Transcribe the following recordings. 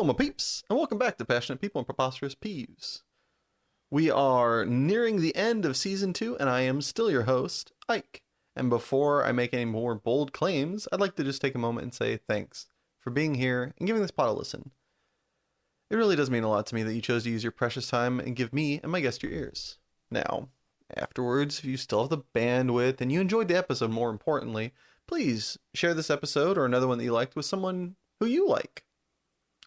Hello, my peeps, and welcome back to Passionate People and Preposterous Peeves. We are nearing the end of Season 2, and I am still your host, Ike. And before I make any more bold claims, I'd like to just take a moment and say thanks for being here and giving this pod a listen. It really does mean a lot to me that you chose to use your precious time and give me and my guest your ears. Now, afterwards, if you still have the bandwidth and you enjoyed the episode more importantly, please share this episode or another one that you liked with someone who you like.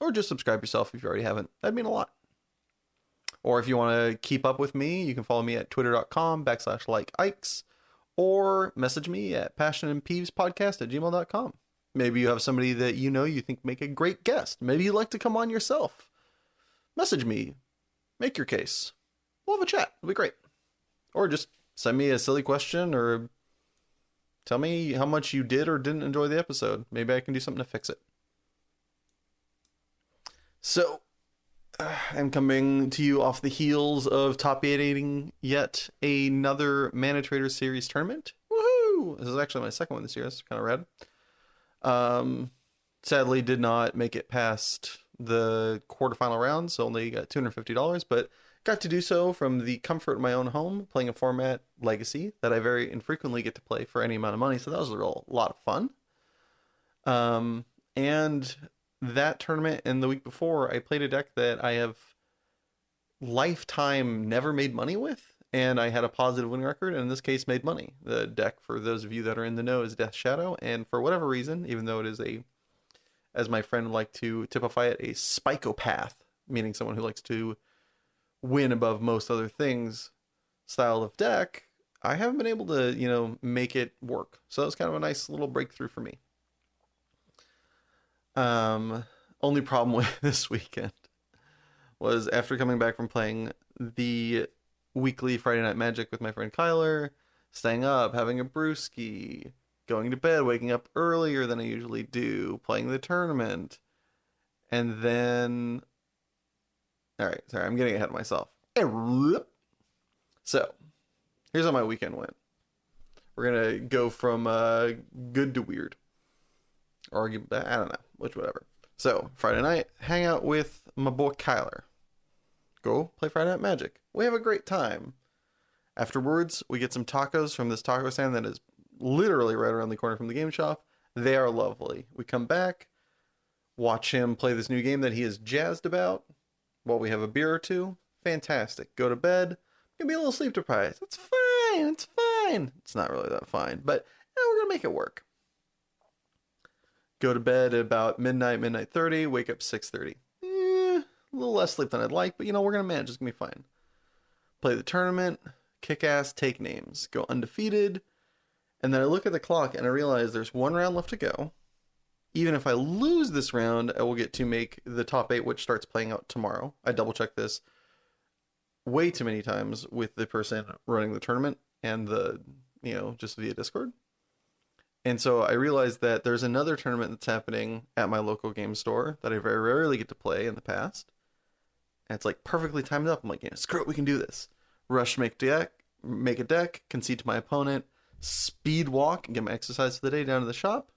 Or just subscribe yourself if you already haven't. That'd mean a lot. Or if you want to keep up with me, you can follow me at twitter.com/likeikes or message me at passionandpeevespodcast@gmail.com. Maybe you have somebody that you think make a great guest. Maybe you'd like to come on yourself. Message me. Make your case. We'll have a chat. It'll be great. Or just send me a silly question or tell me how much you did or didn't enjoy the episode. Maybe I can do something to fix it. So, I'm coming to you off the heels of top 8-8ing yet another Mana Trader Series tournament. Woohoo! This is actually my second one this year. It's kind of rad. Sadly, did not make it past the quarterfinal round, so only got $250, but got to do so from the comfort of my own home, playing a format, Legacy, that I very infrequently get to play for any amount of money, so that was a lot of fun. And that tournament and the week before, I played a deck that I have lifetime never made money with, and I had a positive win record, and in this case made money. The deck, for those of you that are in the know, is Death Shadow, and for whatever reason, even though it is as my friend would like to typify it, a spikopath, meaning someone who likes to win above most other things style of deck, I haven't been able to, make it work. So that was kind of a nice little breakthrough for me. Only problem with this weekend was after coming back from playing the weekly Friday Night Magic with my friend Kyler, staying up, having a brewski, going to bed, waking up earlier than I usually do, playing the tournament, and then... Alright, sorry, I'm getting ahead of myself. So, here's how my weekend went. We're gonna go from good to weird. Or, I don't know, whatever. So, Friday night, hang out with my boy Kyler. Go play Friday Night Magic. We have a great time. Afterwards, we get some tacos from this taco stand that is literally right around the corner from the game shop. They are lovely. We come back, watch him play this new game that he is jazzed about while we have a beer or two. Fantastic. Go to bed. Gonna be a little sleep deprived. It's fine. It's fine. It's not really that fine, but we're gonna make it work. Go to bed at about midnight 30, wake up 6:30. A little less sleep than I'd like, but we're going to manage. It's going to be fine. Play the tournament, kick ass, take names, go undefeated, and then I look at the clock and I realize there's one round left to go. Even if I lose this round, I will get to make the top 8, which starts playing out tomorrow. I double checked this way too many times with the person running the tournament and just via Discord. And so I realized that there's another tournament that's happening at my local game store that I very rarely get to play in the past. And it's like perfectly timed up. I'm like, screw it, we can do this. Rush, make a deck, concede to my opponent, speed walk, and get my exercise for the day down to the shop.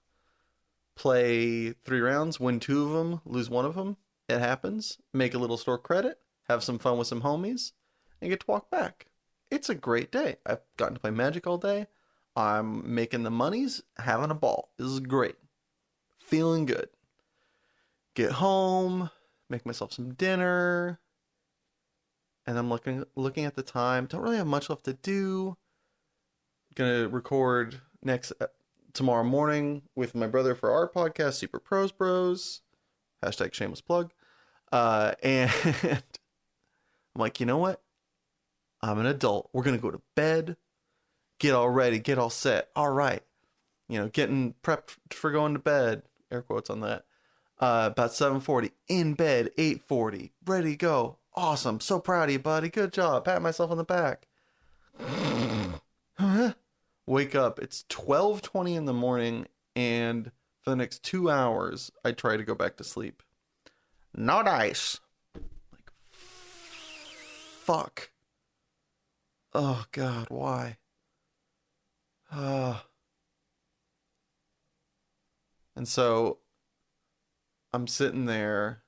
Play 3 rounds, win 2 of them, lose 1 of them. It happens. Make a little store credit, have some fun with some homies, and get to walk back. It's a great day. I've gotten to play Magic all day. I'm making the monies, having a ball. This is great. Feeling good. Get home, make myself some dinner, and I'm looking at the time. Don't really have much left to do. Gonna record tomorrow morning with my brother for our podcast, Super Pros Bros. Hashtag shameless plug. And I'm like, you know what? I'm an adult. We're gonna go to bed. Get all ready, get all set. All right. Getting prepped for going to bed. Air quotes on that. About 7:40. In bed, 8:40. Ready to go. Awesome. So proud of you, buddy. Good job. Pat myself on the back. Wake up. It's 12:20 in the morning, and for the next 2 hours, I try to go back to sleep. No dice. Like, fuck. Oh, God, why? And so I'm sitting there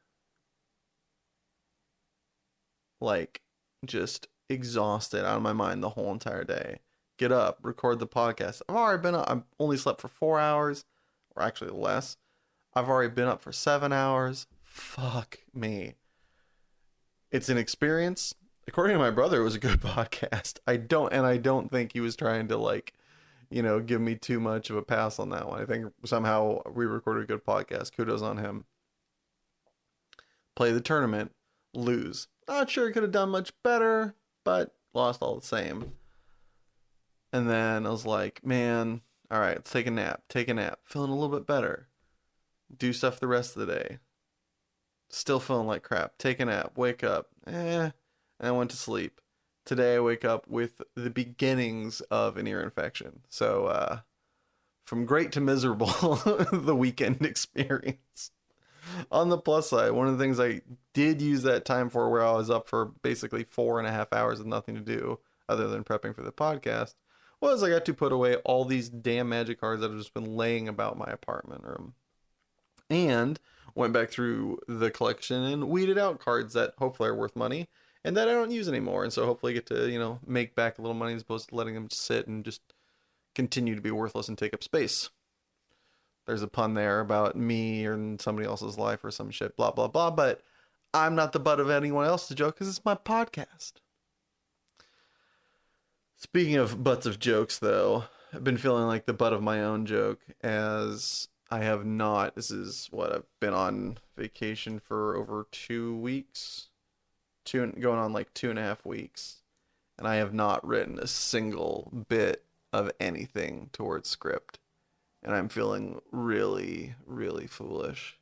like just exhausted out of my mind the whole entire day. Get up, record the podcast. I've already been up. I've only slept for 4 hours, or actually less. I've already been up for 7 hours. Fuck me. It's an experience. According to my brother, it was a good podcast. I don't think he was trying to like, give me too much of a pass on that one. I think somehow we recorded a good podcast. Kudos on him. Play the tournament, lose. Not sure he could have done much better, but lost all the same. And then I was like, man, all right, let's take a nap. Feeling a little bit better. Do stuff the rest of the day. Still feeling like crap. Take a nap. Wake up. And I went to sleep. Today I wake up with the beginnings of an ear infection. So, from great to miserable, the weekend experience. On the plus side, one of the things I did use that time for, where I was up for basically 4.5 hours with nothing to do other than prepping for the podcast, was I got to put away all these damn magic cards that have just been laying about my apartment room. And went back through the collection and weeded out cards that hopefully are worth money and that I don't use anymore. And so hopefully I get to, make back a little money as opposed to letting them sit and just continue to be worthless and take up space. There's a pun there about me or in somebody else's life or some shit, blah, blah, blah. But I'm not the butt of anyone else's joke because it's my podcast. Speaking of butts of jokes, though, I've been feeling like the butt of my own joke as I have not. This is what I've been on vacation for over 2 weeks, going on like 2.5 weeks. And I have not written a single bit of anything towards script. And I'm feeling really, really foolish.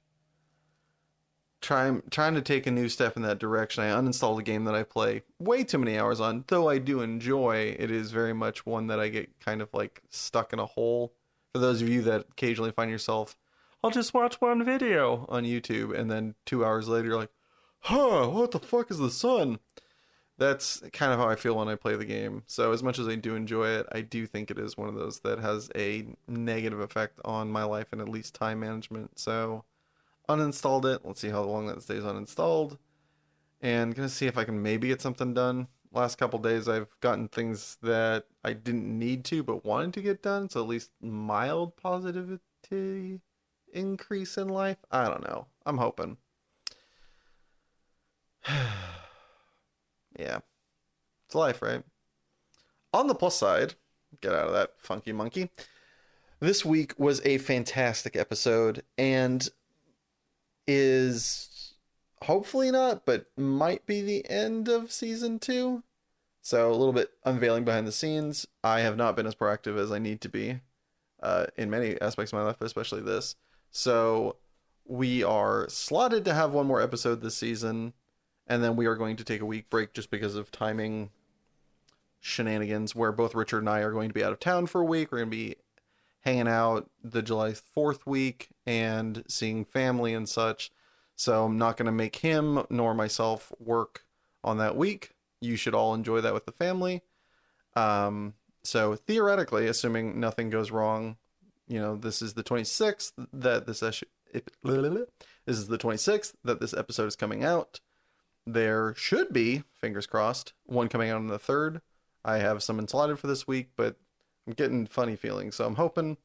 Trying to take a new step in that direction. I uninstalled a game that I play way too many hours on. Though I do enjoy, it is very much one that I get kind of like stuck in a hole. For those of you that occasionally find yourself, I'll just watch one video on YouTube and then 2 hours later you're like, what the fuck is the sun? That's kind of how I feel when I play the game. So as much as I do enjoy it, I do think it is one of those that has a negative effect on my life and at least time management. So uninstalled it. Let's see how long that stays uninstalled. And gonna see if I can maybe get something done. Last couple days I've gotten things that I didn't need to but wanted to get done. So at least mild positivity increase in life. I don't know. I'm hoping. Yeah, it's life, right? On the plus side, get out of that funky monkey. This week was a fantastic episode and is hopefully not, but might be the end of season 2. So a little bit unveiling behind the scenes. I have not been as proactive as I need to be in many aspects of my life, but especially this. So we are slotted to have one more episode this season. And then we are going to take a week break just because of timing shenanigans where both Richard and I are going to be out of town for a week. We're going to be hanging out the July 4th week and seeing family and such. So I'm not going to make him nor myself work on that week. You should all enjoy that with the family. So theoretically, assuming nothing goes wrong, this is the 26th that this is the 26th that this episode is coming out. There should be, fingers crossed, one coming out on the 3rd. I have some slotted for this week, but I'm getting funny feelings, so I'm hoping.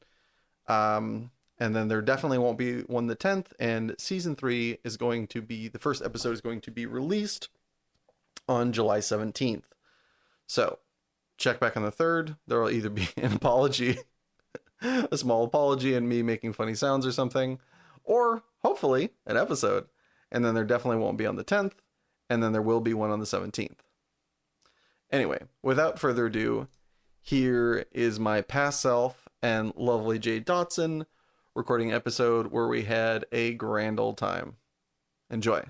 And then there definitely won't be one the 10th, and season 3 is going to be, the first episode is going to be released on July 17th. So check back on the 3rd. There will either be an apology, a small apology, and me making funny sounds or something, or hopefully an episode. And then there definitely won't be on the 10th. And then there will be one on the 17th. Anyway, without further ado, here is my past self and lovely Jay Dotson recording an episode where we had a grand old time. Enjoy.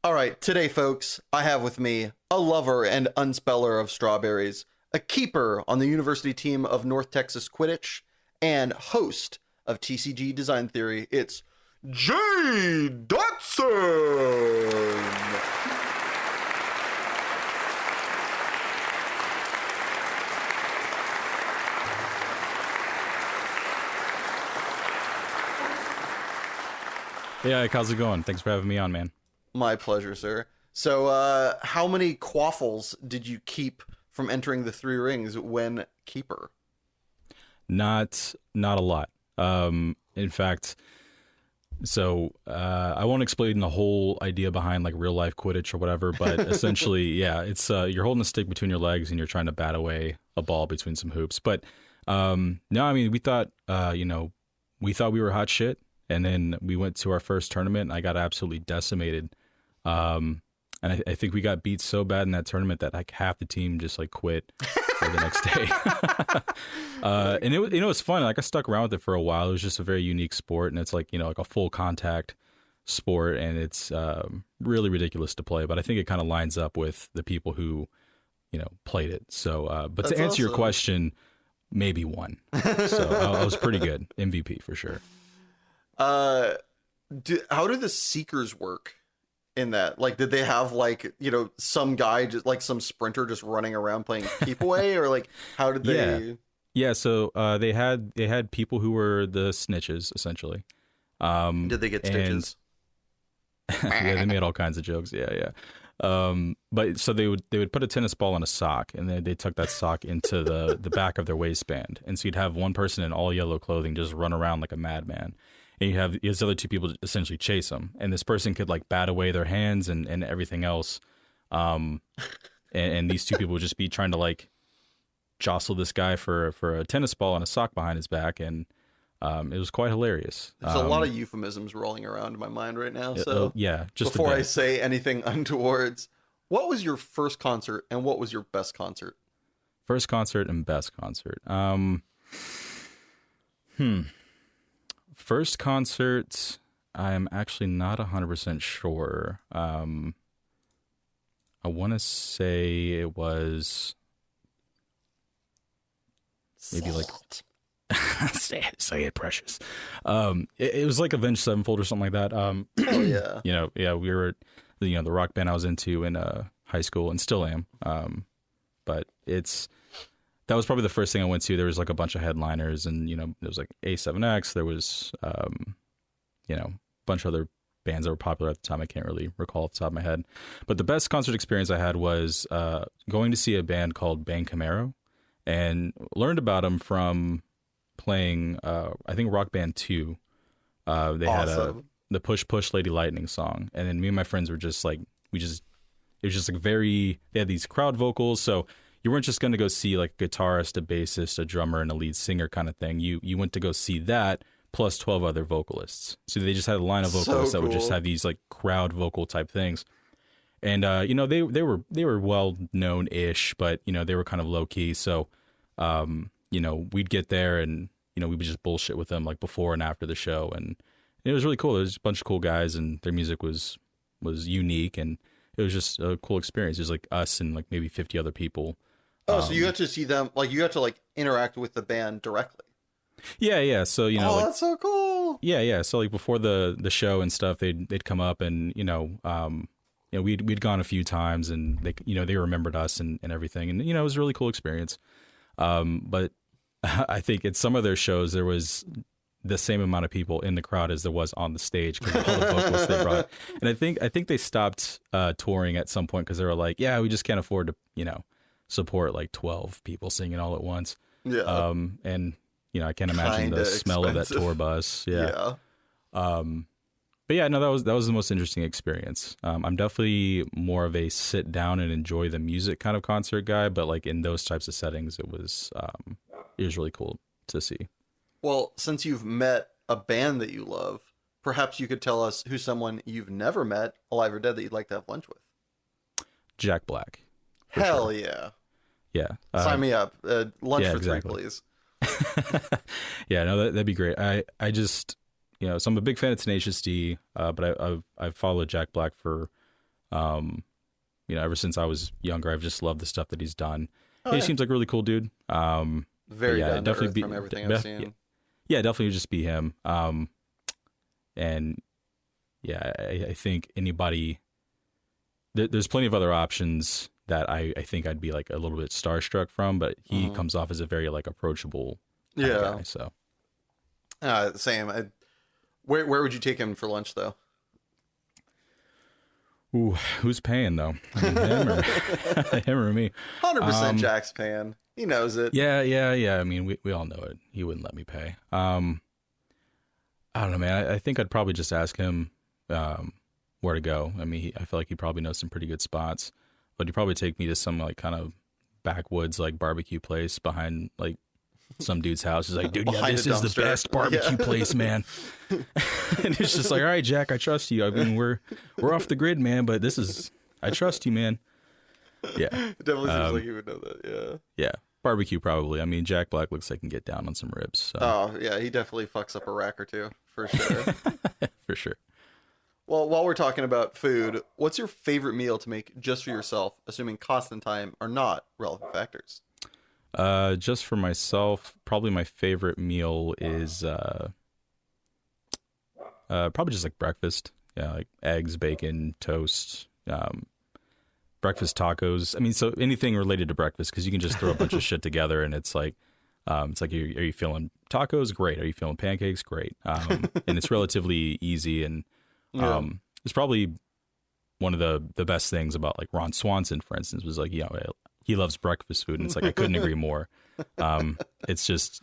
All right, today, folks, I have with me a lover and unspeller of strawberries, a keeper on the university team of North Texas Quidditch, and host of TCG Design Theory. It's Jay Dotson! Yeah, how's it going? Thanks for having me on, man. My pleasure, sir. So, how many quaffles did you keep from entering the three rings when keeper? Not a lot. In fact, so I won't explain the whole idea behind like real life Quidditch or whatever, but essentially, yeah, it's you're holding a stick between your legs and you're trying to bat away a ball between some hoops. But no, I mean, we thought we thought we were hot shit, and then we went to our first tournament and I got absolutely decimated. And I think we got beat so bad in that tournament that like half the team just like quit the next day. And it was, it's fun. Like I stuck around with it for a while. It was just a very unique sport, and it's like, like a full contact sport, and it's really ridiculous to play. But I think it kind of lines up with the people who, played it. So, but That's to answer your awesome. question, maybe one. So I was pretty good. MVP for sure. How do the seekers work in that? Like, did they have like, some guy just like some sprinter just running around playing keep away, or like how did they? Yeah. So they had people who were the snitches essentially. Did they get stitches? Yeah, they made all kinds of jokes. Yeah. But so they would put a tennis ball in a sock, and then they tuck that sock into the back of their waistband, and so you'd have one person in all yellow clothing just run around like a madman, and you have these other two people essentially chase them, and this person could like bat away their hands and everything else, and these two people would just be trying to like jostle this guy for a tennis ball and a sock behind his back, and it was quite hilarious. There's a lot of euphemisms rolling around in my mind right now. So yeah, just before I say anything untowards, what was your first concert and what was your best concert? First concert and best concert. First concert, I'm actually not 100% sure. I want to say it was maybe like say it, precious. It was like Avenged Sevenfold or something like that. Oh yeah. We were the rock band I was into in high school and still am. But that was probably the first thing I went to. There was like a bunch of headliners, and there was like A7X. There was a bunch of other bands that were popular at the time. I can't really recall off the top of my head. But the best concert experience I had was going to see a band called Bang Camaro, and learned about them from playing I think Rock Band 2. They had the Push Push Lady Lightning song, and then me and my friends were just like it was just like they had these crowd vocals, so you weren't just going to go see like a guitarist, a bassist, a drummer, and a lead singer kind of thing. You went to go see that plus 12 other vocalists. So they just had a line of vocalists that would just have these like crowd vocal type things. And they were well known ish, but they were kind of low key. So we'd get there and we would just bullshit with them like before and after the show, and it was really cool. There was a bunch of cool guys, and their music was unique, and it was just a cool experience. It was like us and like maybe 50 other people. Oh, so you got to see them, like you got to like interact with the band directly. Yeah. So like, that's so cool. Yeah. So like before the show and stuff, they'd come up, and we'd gone a few times, and they remembered us and everything, and it was a really cool experience. But I think at some of their shows there was the same amount of people in the crowd as there was on the stage because of all the vocalists they brought. And I think they stopped touring at some point because they were like, yeah, we just can't afford to support like 12 people singing all at once. Yeah. And I can't imagine the smell of that tour bus. Yeah. But yeah, no, that was the most interesting experience. I'm definitely more of a sit down and enjoy the music kind of concert guy, but like in those types of settings, it was really cool to see. Well, since you've met a band that you love, perhaps you could tell us who's someone you've never met, alive or dead, that you'd like to have lunch with. Jack Black. Hell yeah. Yeah. Sign me up. Lunch for exactly. 3, please. Yeah, no, that'd be great. I just, so I'm a big fan of Tenacious D, but I've followed Jack Black for, ever since I was younger. I've just loved the stuff that he's done. He seems like a really cool dude. Very down to earth from everything I've seen. Yeah, definitely would just be him. And yeah, I think anybody, there's plenty of other options that I think I'd be like a little bit starstruck from, but he comes off as a very like approachable guy. So same. Where would you take him for lunch though? Ooh, who's paying though? I mean, him or me? 100% Jack's paying. He knows it. Yeah. I mean, we all know it. He wouldn't let me pay. I don't know, man. I think I'd probably just ask him where to go. I mean, I feel like he probably knows some pretty good spots, but he'd probably take me to some like kind of backwoods like barbecue place behind like some dude's house. He's like, dude, yeah, this is the best barbecue place, man. And it's just like, all right, Jack, I trust you. I mean, we're off the grid, man, but I trust you, man. Yeah. It definitely seems like he would know that. Yeah. Yeah. Barbecue, probably. I mean, Jack Black looks like he can get down on some ribs. So. Oh, yeah. He definitely fucks up a rack or two, for sure. For sure. Well, while we're talking about food, what's your favorite meal to make just for yourself, assuming cost and time are not relevant factors? Just for myself, probably my favorite meal is probably just like breakfast. Yeah, like eggs, bacon, toast, breakfast tacos. I mean, so anything related to breakfast, because you can just throw a bunch of shit together, and it's like, are you feeling tacos? Great. Are you feeling pancakes? Great. And it's relatively easy, and it's probably one of the best things about like Ron Swanson, for instance, was like, he loves breakfast food, and it's like I couldn't agree more. It's just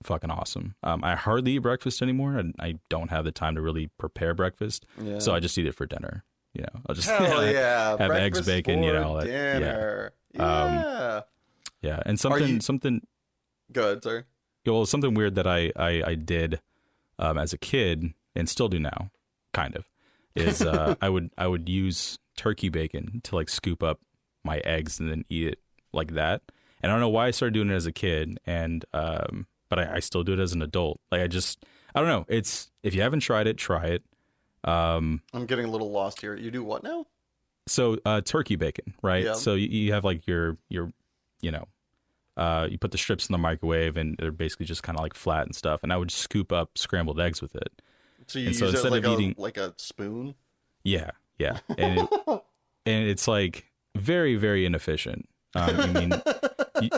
fucking awesome. I hardly eat breakfast anymore, and I don't have the time to really prepare breakfast, so I just eat it for dinner. I'll just have eggs, bacon, all that. Dinner. Yeah, and something. Go ahead, sorry. Well, something weird that I did as a kid and still do now, kind of, is I would use turkey bacon to like scoop up my eggs and then eat it like that. And I don't know why I started doing it as a kid, and but I still do it as an adult. Like I don't know. It's, if you haven't tried it, try it. I'm getting a little lost here. You do what now? So turkey bacon, right? Yeah. So you have like your you put the strips in the microwave, and they're basically just kind of like flat and stuff. And I would scoop up scrambled eggs with it. So you use it like like a spoon? Yeah. And it's like very, very inefficient. I mean,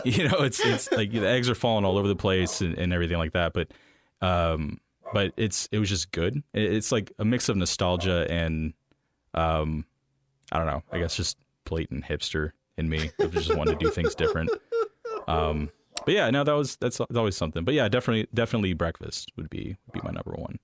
it's like the eggs are falling all over the place and everything like that. But it was just good. It's like a mix of nostalgia and I don't know. I guess just blatant hipster in me. I just wanted to do things different. But yeah, no, that's always something. But yeah, definitely breakfast would be my number one.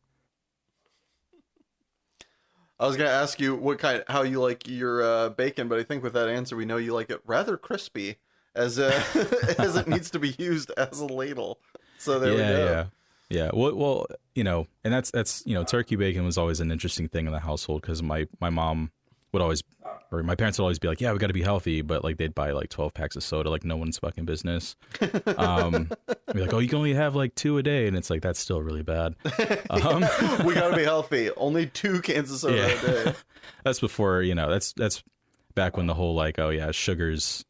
I was gonna ask you how you like your bacon, but I think with that answer, we know you like it rather crispy, as as it needs to be used as a ladle. So there we go. Yeah. Well, and that's turkey bacon was always an interesting thing in the household, because my mom would always, or my parents would always be like, yeah, we got to be healthy, but like they'd buy like 12 packs of soda, like no one's fucking business. Be like, oh, you can only have like 2 a day, and it's like, that's still really bad. We got to be healthy. Only 2 cans of soda a day. That's before, that's back when the whole like, oh yeah, sugars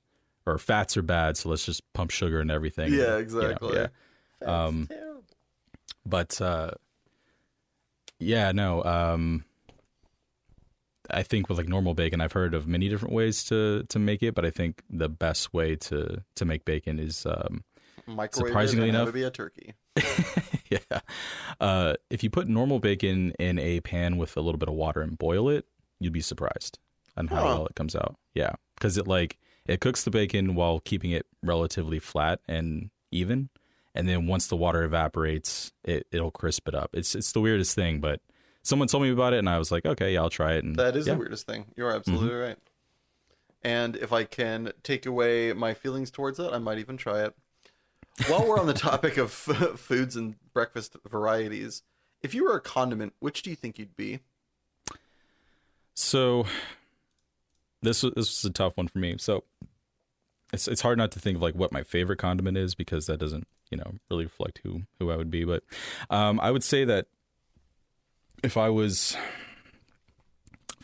or fats are bad, so let's just pump sugar and everything. Yeah, exactly. Yeah. But I think with like normal bacon, I've heard of many different ways to make it, but I think the best way to make bacon is surprisingly enough, it would be a turkey. Yeah. If you put normal bacon in a pan with a little bit of water and boil it, you'd be surprised on how well it comes out. Yeah, because it cooks the bacon while keeping it relatively flat and even, and then once the water evaporates, it'll crisp it up. It's the weirdest thing, but someone told me about it, and I was like, okay, yeah, I'll try it. And that is the weirdest thing. You're absolutely right. And if I can take away my feelings towards it, I might even try it. While we're on the topic of foods and breakfast varieties, if you were a condiment, which do you think you'd be? So this was a tough one for me. So it's hard not to think of like what my favorite condiment is, because that doesn't, really reflect who I would be. But I would say that if I was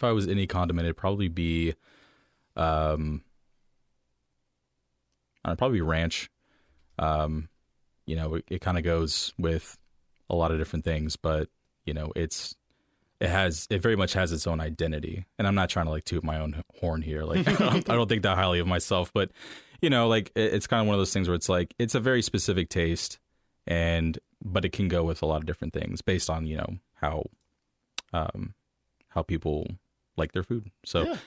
any condiment, it'd probably be probably ranch. It kind of goes with a lot of different things, but it very much has its own identity. And I'm not trying to like toot my own horn here. Like I don't think that highly of myself, but it's kind of one of those things where it's like, it's a very specific taste, but it can go with a lot of different things based on, how people like their food. So, Yeah.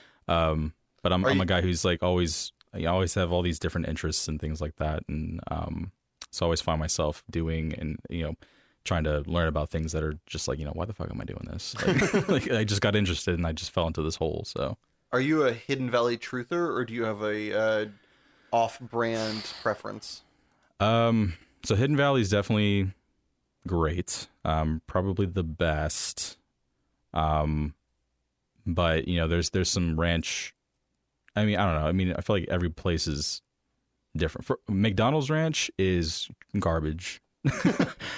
but I'm a guy who's like always, I always have all these different interests and things like that. And, so I always find myself doing and, trying to learn about things that are just like, why the fuck am I doing this? Like I just got interested and I just fell into this hole. So Are you a Hidden Valley truther, or do you have a off-brand preference? So Hidden Valley is definitely great. Probably the best. But there's some ranch. I mean, I don't know. I mean, I feel like every place is different. For McDonald's ranch is garbage.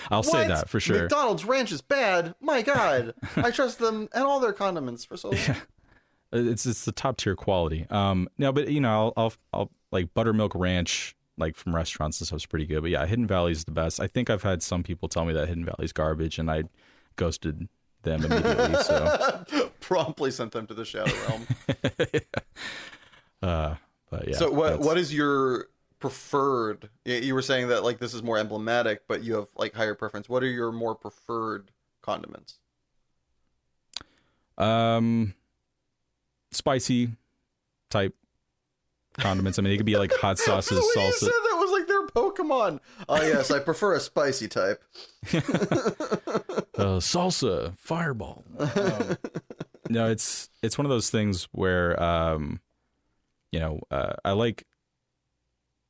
I'll say that for sure. McDonald's ranch is bad. My God, I trust them and all their condiments for so long. Yeah. It's the top tier quality. No, but I'll like buttermilk ranch like from restaurants and stuff's pretty good. But yeah, Hidden Valley is the best. I think I've had some people tell me that Hidden Valley's garbage, and I ghosted them immediately. So promptly sent them to the shadow realm. But yeah. So what is your preferred? You were saying that like this is more emblematic, but you have like higher preference. What are your more preferred condiments? Spicy type condiments. I mean, it could be like hot sauces, salsa. You said that was like their Pokemon. Oh yes, I prefer a spicy type. Salsa, fireball. No, it's one of those things where I like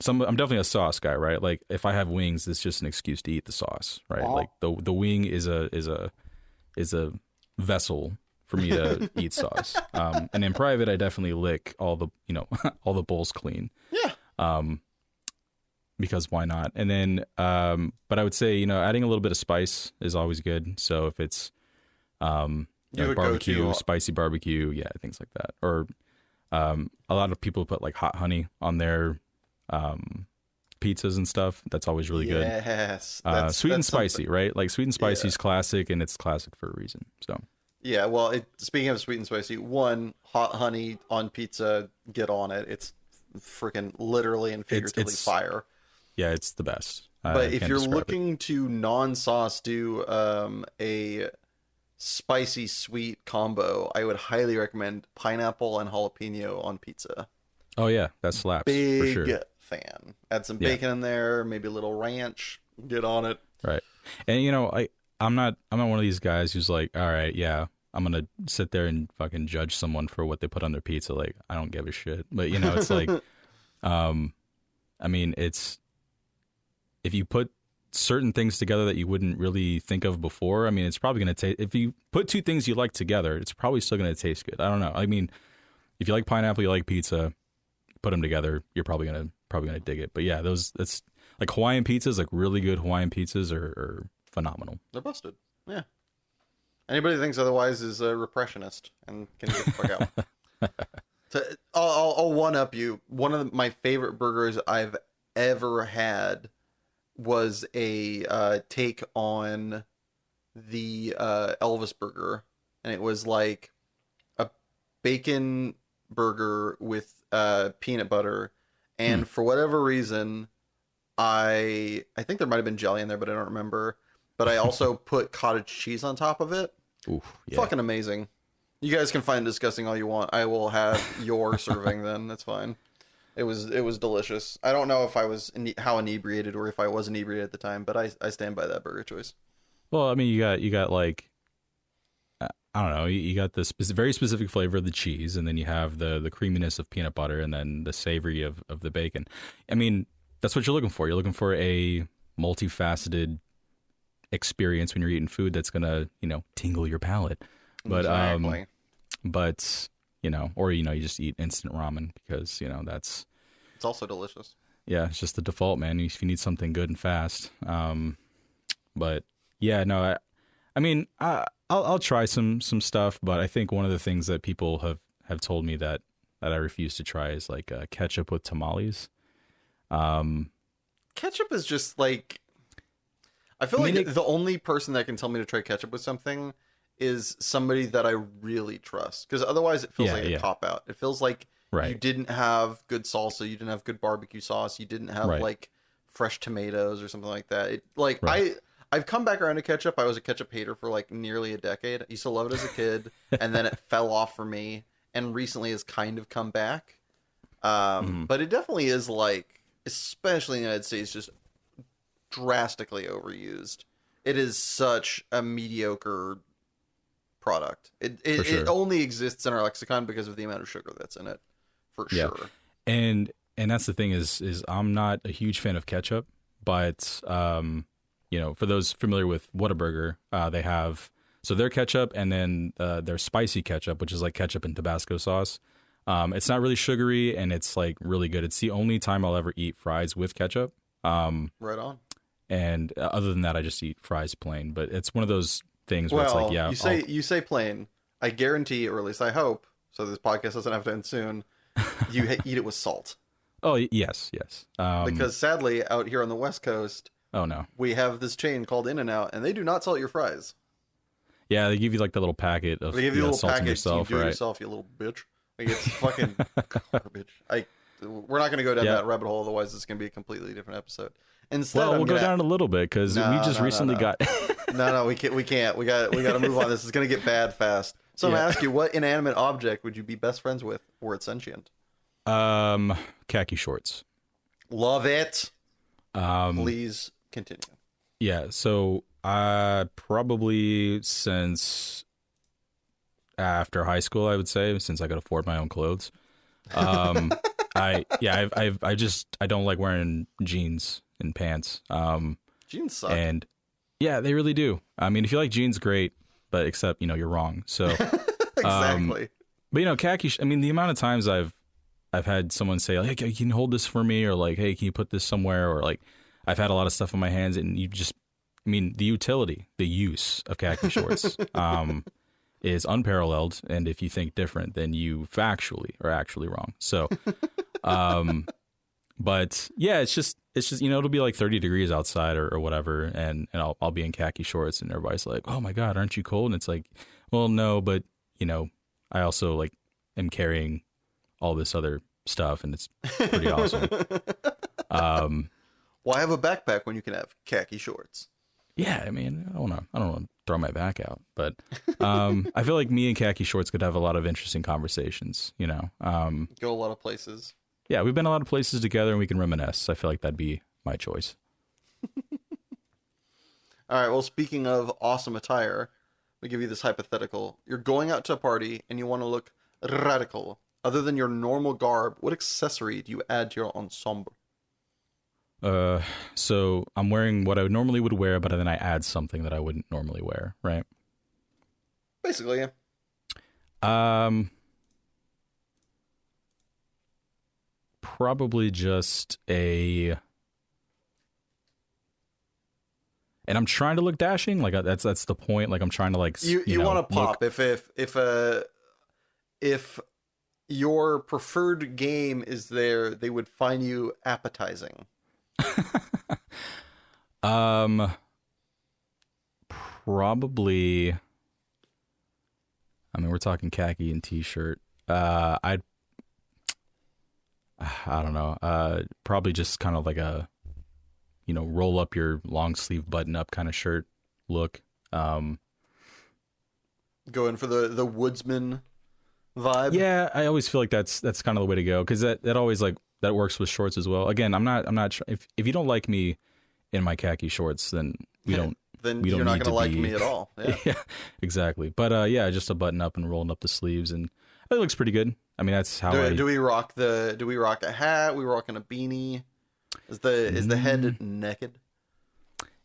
some. I'm definitely a sauce guy, right? Like if I have wings, it's just an excuse to eat the sauce, right? Aww. Like the wing is a vessel for me to eat sauce. And in private, I definitely lick all the all the bowls clean. Yeah. Because why not? And then, but I would say adding a little bit of spice is always good. So if it's barbecue, spicy barbecue, yeah, things like that. Or a lot of people put like hot honey on their pizzas and stuff. That's always really good. Yes. Sweet and spicy, something. right? Like sweet and spicy is classic, and it's classic for a reason. So yeah, well, speaking of sweet and spicy, one, hot honey on pizza, get on it. It's freaking literally and figuratively fire. Yeah, it's the best. But if you're looking to non-sauce do a spicy sweet combo, I would highly recommend pineapple and jalapeno on pizza. Oh yeah, that slaps. Big for sure. fan. Add some bacon in there, maybe a little ranch. Get on it. Right. And I'm not one of these guys who's like, all right, yeah, I'm gonna sit there and fucking judge someone for what they put on their pizza. Like, I don't give a shit. But it's like, I mean, it's if you put certain things together that you wouldn't really think of before. I mean, it's probably gonna taste. If you put two things you like together, it's probably still gonna taste good. I don't know. I mean, if you like pineapple, you like pizza, put them together, you're probably gonna dig it. But yeah, that's like Hawaiian pizzas, like really good Hawaiian pizzas are phenomenal. They're busted. Yeah. Anybody that thinks otherwise is a repressionist and can get the fuck out. I'll one up you. One of my favorite burgers I've ever had was a take on the Elvis burger, and it was like a bacon burger with peanut butter, and for whatever reason, I think there might have been jelly in there, but I don't remember. But I also put cottage cheese on top of it. Oof, yeah. Fucking amazing. You guys can find it disgusting all you want. I will have your serving then. That's fine. It was delicious. I don't know if I was how inebriated or if I was inebriated at the time, but I stand by that burger choice. Well, I mean, you got like I don't know, you got this very specific flavor of the cheese, and then you have the creaminess of peanut butter, and then the savory of the bacon. I mean, that's what you're looking for. You're looking for a multifaceted experience when you're eating food that's gonna tingle your palate. But exactly. But or you just eat instant ramen because it's also delicious. Yeah, it's just the default, man. If you need something good and fast. But yeah, no, I mean, I'll try some stuff, but I think one of the things that people have told me that I refuse to try is like ketchup with tamales. Ketchup is just like, I feel like the only person that can tell me to try ketchup with something is somebody that I really trust, because otherwise it feels like a cop out. It feels like you didn't have good salsa, you didn't have good barbecue sauce, you didn't have like fresh tomatoes or something like that. I've come back around to ketchup. I was a ketchup hater for like nearly a decade. I used to love it as a kid, and then it fell off for me, and recently has kind of come back. But it definitely is like, especially in the United States, just drastically overused. It is such a mediocre product. It sure. it only exists in our lexicon because of the amount of sugar that's in it, for sure. And that's the thing is I'm not a huge fan of ketchup, but you know, for those familiar with Whataburger, they have their ketchup and then their spicy ketchup, which is like ketchup and Tabasco sauce. It's not really sugary and it's like really good. It's the only time I'll ever eat fries with ketchup. Right on. And other than that, I just eat fries plain. But it's one of those things where it's like, yeah, you say plain. I guarantee, or at least I hope, so this podcast doesn't have to end soon. You eat it with salt. Oh yes. Because sadly, out here on the West Coast, oh no, we have this chain called In-N-Out, and they do not salt your fries. Yeah, they give you like the little packet of they give you a little packet. Yourself, you do it right? yourself, you little bitch. Like, it's fucking garbage. We're not going to go down that rabbit hole, otherwise it's going to be a completely different episode. Instead, we'll go down a little bit because we just recently got. No, we can't. We got to move on. This is going to get bad fast. So I'm going to ask you, what inanimate object would you be best friends with, were it sentient? Khaki shorts. Love it. Please continue. Yeah. So probably since after high school, I would say, since I could afford my own clothes. I don't like wearing jeans and pants. Jeans suck. And yeah, they really do. I mean, if you like jeans, great, but except, you're wrong. So exactly. But khaki. I mean, the amount of times I've had someone say, like, hey, can you hold this for me? Or like, hey, can you put this somewhere? Or like, I've had a lot of stuff in my hands, and the utility, the use of khaki shorts, is unparalleled. And if you think different, then you factually are actually wrong. So, but yeah, it's just, it'll be like 30 degrees outside or whatever. And I'll be in khaki shorts and everybody's like, oh my God, aren't you cold? And it's like, well, no, but I also like am carrying all this other stuff and it's pretty awesome. Why have a backpack when you can have khaki shorts? Yeah. I mean, I don't want to throw my back out, but, I feel like me and khaki shorts could have a lot of interesting conversations, go a lot of places. Yeah, we've been a lot of places together and we can reminisce. I feel like that'd be my choice. All right. Well, speaking of awesome attire, we give you this hypothetical. You're going out to a party and you want to look radical. Other than your normal garb, what accessory do you add to your ensemble? So I'm wearing what I normally would wear, but then I add something that I wouldn't normally wear, right? Basically, yeah. Probably just and I'm trying to look dashing. Like that's the point. Like I'm trying to like you want to pop. If your preferred game is there, they would find you appetizing. Probably. I mean, we're talking khaki and t-shirt. I don't know. Probably just kind of like a, roll up your long sleeve button up kind of shirt look. Going for the woodsman vibe. Yeah, I always feel like that's kind of the way to go, because that always like that works with shorts as well. Again, I'm not if you don't like me in my khaki shorts, then we don't. Then you're not going to like me at all. Yeah, yeah, exactly. But yeah, just a button up and rolling up the sleeves, and it looks pretty good. I mean, that's how do we rock a hat? We rocking a beanie? Is the head naked?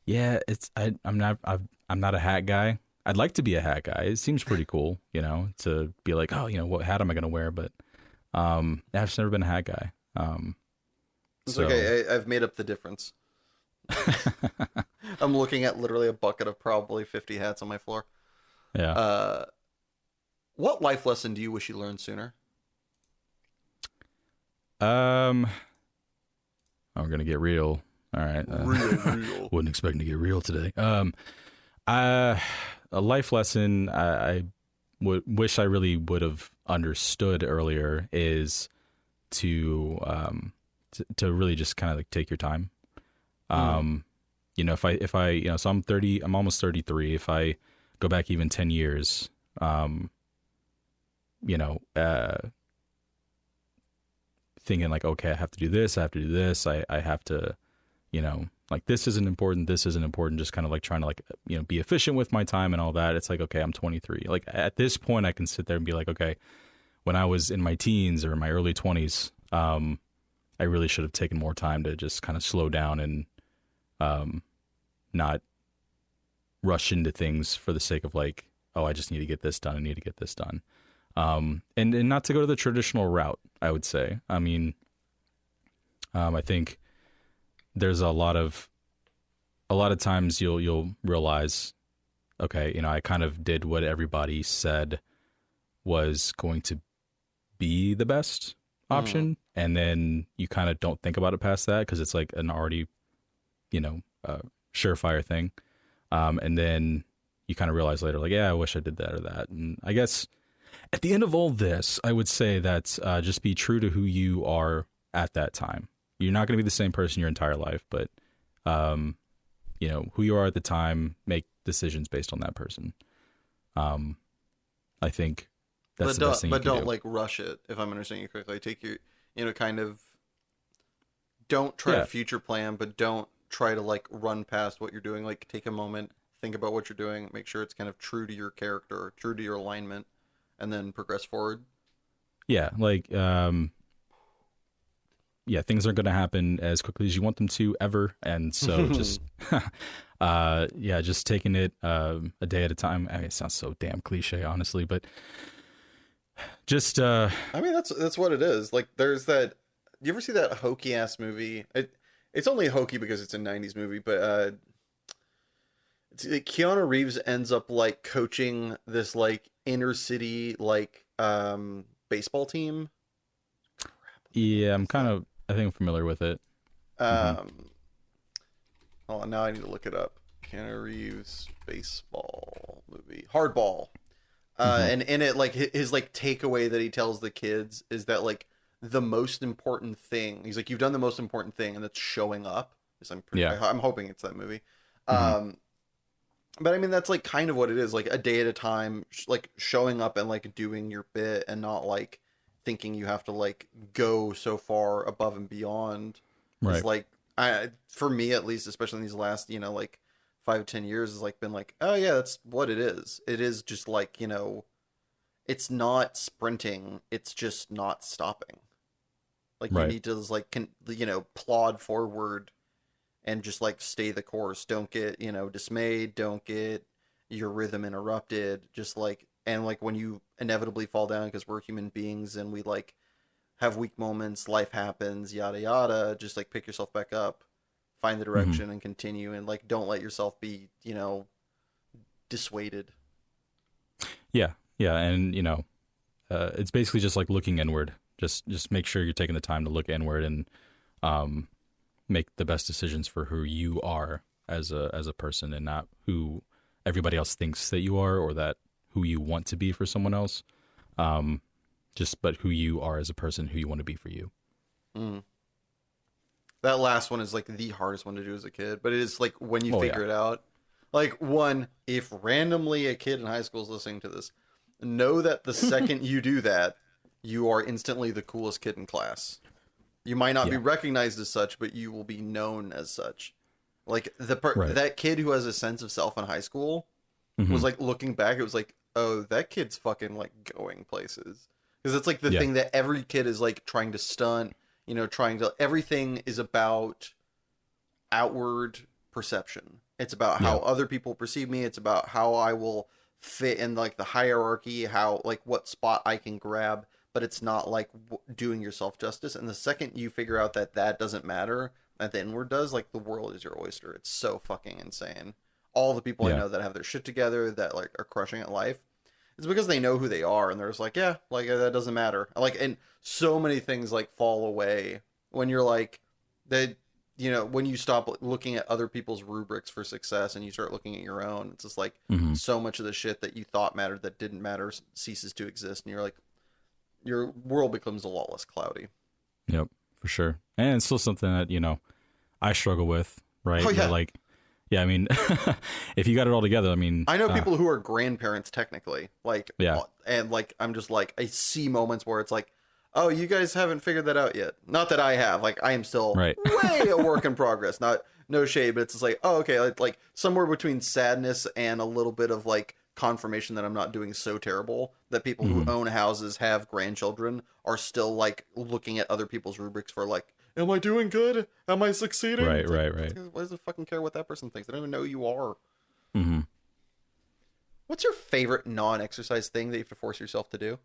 Yeah, I'm not a hat guy. I'd like to be a hat guy. It seems pretty cool, to be like, oh, what hat am I gonna wear? But I've just never been a hat guy. It's okay. I've made up the difference. I'm looking at literally a bucket of probably 50 hats on my floor. Yeah. What life lesson do you wish you learned sooner? We're gonna get real. All right. Real. Wasn't expecting to get real today. A life lesson I wish I really would have understood earlier is to really just kind of like take your time. if I, so I'm 30, I'm almost 33. If I go back even 10 years, you know, thinking like, okay, I have to do this, I have to do this, I have to, like this isn't important, just kind of like trying to like, be efficient with my time and all that. It's like, okay, I'm 23. Like at this point I can sit there and be like, okay, when I was in my teens or in my early 20s, I really should have taken more time to just kind of slow down and not rush into things for the sake of like, oh, I just need to get this done. I need to get this done. And not to go to the traditional route, I would say. I mean, I think there's a lot of times you'll realize, okay, I kind of did what everybody said was going to be the best option. And then you kind of don't think about it past that because it's like an already, surefire thing. And then you kind of realize later, like, yeah, I wish I did that or that. And I guess at the end of all this, I would say that just be true to who you are at that time. You're not going to be the same person your entire life, but, who you are at the time, make decisions based on that person. I think that's the best thing you can do. But don't like rush it, if I'm understanding you correctly. Take your, kind of, don't try to future plan, but don't try to like run past what you're doing. Like take a moment, think about what you're doing, make sure it's kind of true to your character, true to your alignment, and then progress forward. Yeah, like things aren't going to happen as quickly as you want them to ever, and so just just taking it a day at a time. I mean, it sounds so damn cliche, honestly, but just I mean that's what it is. Like there's that. You ever see that hokey ass movie? It's only hokey because it's a 90s movie, but Keanu Reeves ends up like coaching this like inner city like baseball team. Yeah, I think I'm familiar with it. Oh, now I need to look it up. Keanu Reeves baseball movie, Hardball. And in it, like his like takeaway that he tells the kids is that like the most important thing. He's like, you've done the most important thing, and that's showing up. I'm hoping it's that movie. But I mean, that's like kind of what it is. Like a day at a time, like showing up and like doing your bit, and not like thinking you have to like go so far above and beyond. Right. It's like for me at least, especially in these last like 5-10 years, has like been like, oh yeah, that's what it is. It is just like it's not sprinting. It's just not stopping. Like you need to like plod forward and just like stay the course. Don't get dismayed. Don't get your rhythm interrupted. Just like, and like when you inevitably fall down, because we're human beings and we like have weak moments, life happens, yada yada, just like pick yourself back up, find the direction and continue, and like don't let yourself be dissuaded. Yeah, and it's basically just like looking inward. Just make sure you're taking the time to look inward and make the best decisions for who you are as a person, and not who everybody else thinks that you are, or that who you want to be for someone else. But who you are as a person, who you want to be for you. That last one is like the hardest one to do as a kid, but it is like when you figure it out. Like if randomly a kid in high school is listening to this, know that the second you do that, you are instantly the coolest kid in class. You might not be recognized as such, but you will be known as such. Like that kid who has a sense of self in high school was like looking back. It was like, oh, that kid's fucking like going places. Because it's like the thing that every kid is like trying to stunt, everything is about outward perception. It's about how other people perceive me. It's about how I will fit in like the hierarchy, how like what spot I can grab, but it's not like doing yourself justice. And the second you figure out that doesn't matter, that the inward does, like the world is your oyster. It's so fucking insane. All the people I know that have their shit together, that like are crushing at life, it's because they know who they are, and they're just like, yeah, like that doesn't matter. Like, and so many things like fall away when you're like that. When you stop looking at other people's rubrics for success and you start looking at your own, it's just like so much of the shit that you thought mattered that didn't matter ceases to exist, and you're like, your world becomes a lot less cloudy. Yep, for sure. And it's still something that I struggle with, right? Oh, yeah. Like Yeah, I mean, if you got it all together, I mean, I know people who are grandparents technically, like, yeah, and like I'm just like I see moments where it's like, oh, you guys haven't figured that out yet. Not that I have, like I am still right. way a work in progress. Not no shade, but it's just like, oh, okay, like somewhere between sadness and a little bit of like confirmation that I'm not doing so terrible that people who own houses, have grandchildren, are still like looking at other people's rubrics for like, am I doing good? Am I succeeding? Right, It's right, like, right. why does it fucking care what that person thinks? They don't even know who you are. Mm-hmm. What's your favorite non-exercise thing that you have to force yourself to do?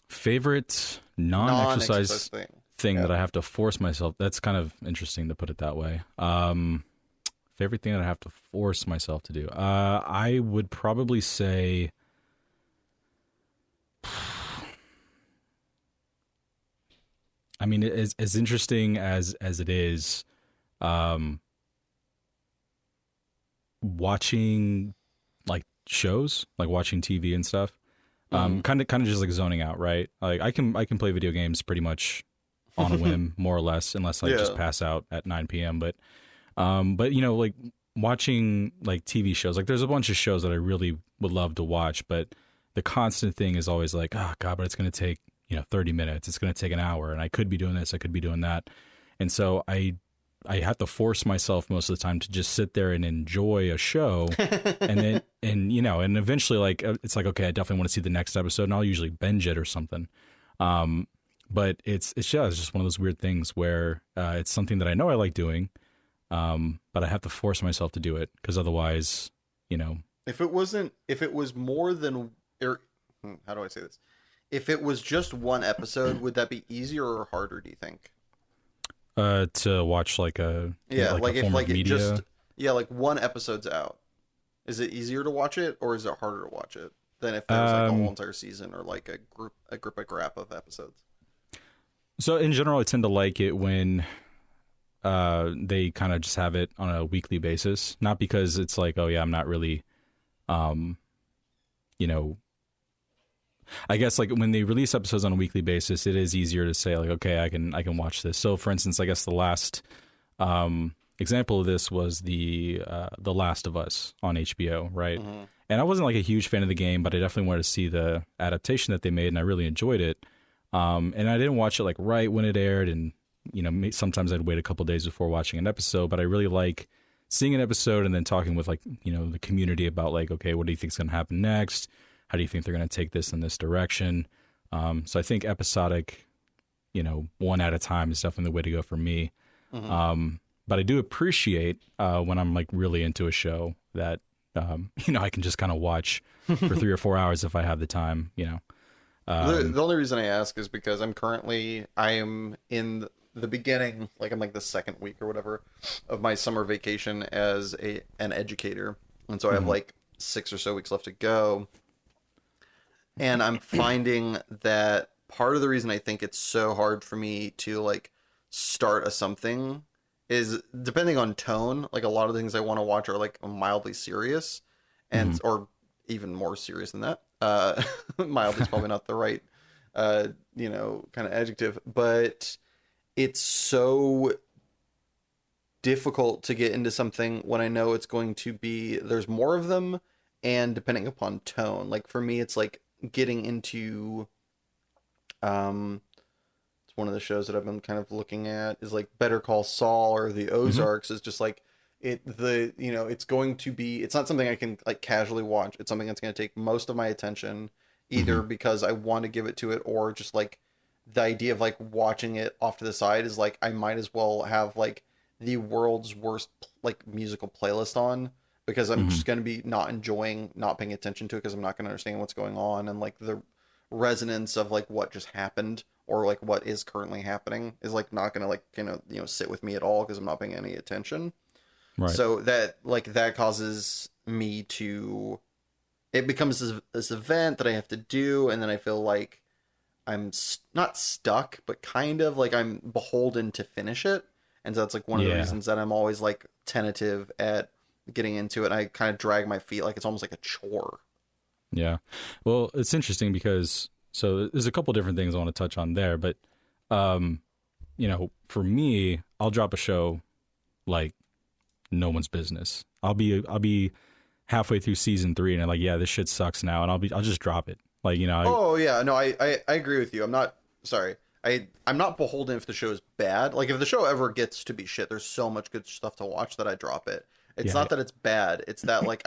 Favorite non-exercise thing that I have to force myself. That's kind of interesting to put it that way. Favorite thing that I have to force myself to do. I would probably say, I mean, as interesting as it is, watching like shows, like watching TV and stuff. Kind of just like zoning out, right? Like I can play video games pretty much on a whim, more or less, unless I just pass out at 9 p.m. But you know, like watching like TV shows, like there's a bunch of shows that I really would love to watch, but the constant thing is always like, oh God, but it's going to take, 30 minutes. It's going to take an hour, and I could be doing this, I could be doing that. And so I have to force myself most of the time to just sit there and enjoy a show. And then, and eventually like, it's like, okay, I definitely want to see the next episode, and I'll usually binge it or something. But it's just one of those weird things where, it's something that I know I like doing. But I have to force myself to do it, because otherwise, if it was more than, how do I say this? If it was just one episode, would that be easier or harder, do you think? To watch like a like a form of media. Like one episode's out. Is it easier to watch it, or is it harder to watch it than if there was like a whole entire season or like a grap of episodes? So in general, I tend to like it when they kind of just have it on a weekly basis. Not because it's like, oh yeah, I'm not really, I guess like when they release episodes on a weekly basis, it is easier to say like, okay, I can watch this. So for instance, I guess the last example of this was the Last of Us on HBO, right? Mm-hmm. And I wasn't like a huge fan of the game, but I definitely wanted to see the adaptation that they made, and I really enjoyed it. And I didn't watch it like right when it aired, and sometimes I'd wait a couple days before watching an episode, but I really like seeing an episode and then talking with like, the community about like, okay, what do you think is going to happen next? How do you think they're going to take this in this direction? So I think episodic, one at a time is definitely the way to go for me. Mm-hmm. But I do appreciate when I'm like really into a show that, I can just kind of watch for 3 or 4 hours if I have the time, The only reason I ask is because I am in the beginning, like I'm like the second week or whatever of my summer vacation as an educator. And so I have like 6 or so weeks left to go. And I'm finding that part of the reason I think it's so hard for me to like start something is depending on tone. Like a lot of the things I want to watch are like mildly serious and or even more serious than that. Mildly is probably not the right kind of adjective, but it's so difficult to get into something when I know it's going to be, there's more of them, and depending upon tone. Like for me, it's like getting into it's one of the shows that I've been kind of looking at is like Better Call Saul or the Ozarks. Is just like it's going to be, it's not something I can like casually watch. It's something that's going to take most of my attention, either because I want to give it to it, or just like the idea of like watching it off to the side is like I might as well have like the world's worst like musical playlist on, because I'm just going to be not paying attention to it, because I'm not going to understand what's going on, and like the resonance of like what just happened or like what is currently happening is like not going to like sit with me at all, because I'm not paying any attention. Right. So that causes me to, it becomes this event that I have to do, and then I feel like I'm not stuck, but kind of like I'm beholden to finish it. And so that's like one of the reasons that I'm always like tentative at getting into it. I kind of drag my feet, like it's almost like a chore. Yeah. Well, it's interesting because, so there's a couple different things I want to touch on there, but, for me, I'll drop a show like no one's business. I'll be halfway through season 3 and I'm like, yeah, this shit sucks now, and I'll just drop it. Like, you know. Oh yeah, no, I agree with you. I'm not sorry. I'm not beholden if the show is bad. Like if the show ever gets to be shit, there's so much good stuff to watch that I drop it. It's not that it's bad. It's that like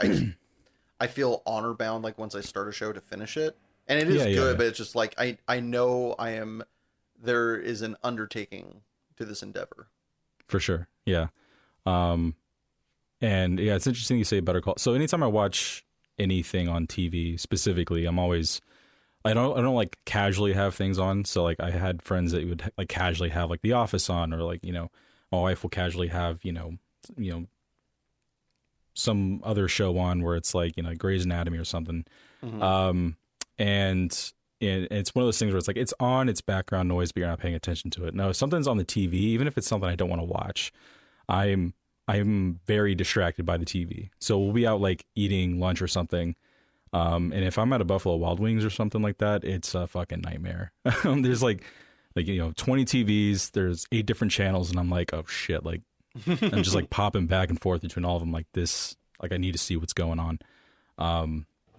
I feel honor bound like once I start a show to finish it. And it is good, but it's just like I know there is an undertaking to this endeavor. For sure. Yeah. And yeah, it's interesting you say Better Call. So anytime I watch anything on TV specifically, I don't like casually have things on. So like I had friends that would like casually have like The Office on, or like, you know, my wife will casually have, you know, some other show on where it's like, you know, Grey's Anatomy or something. Mm-hmm. And it's one of those things where it's like, it's on, it's background noise, but you're not paying attention to it. No, if something's on the TV, even if it's something I don't want to watch, I'm very distracted by the TV. So we'll be out like eating lunch or something. And if I'm at a Buffalo Wild Wings or something like that, it's a fucking nightmare. There's like, you know, 20 TVs, there's 8 different channels, and I'm like, oh shit. Like I'm just like popping back and forth between all of them like this. Like I need to see what's going on.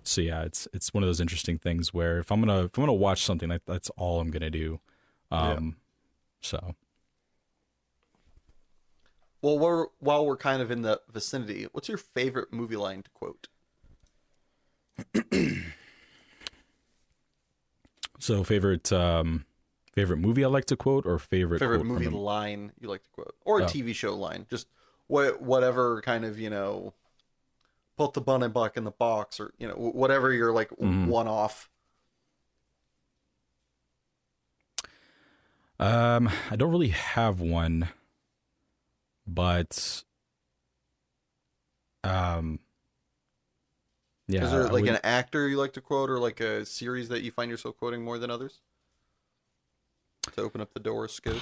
So yeah, it's one of those interesting things where if I'm gonna watch something, that's all I'm gonna do. So. Well, while we're kind of in the vicinity, what's your favorite movie line to quote? So favorite movie I like to quote, or favorite movie line you like to quote, or a TV show line, just whatever kind of, you know, put the bunny back in the box, or, you know, whatever you're like one off. I don't really have one, but yeah. Is there like an actor you like to quote, or like a series that you find yourself quoting more than others? To open up the door, skosh.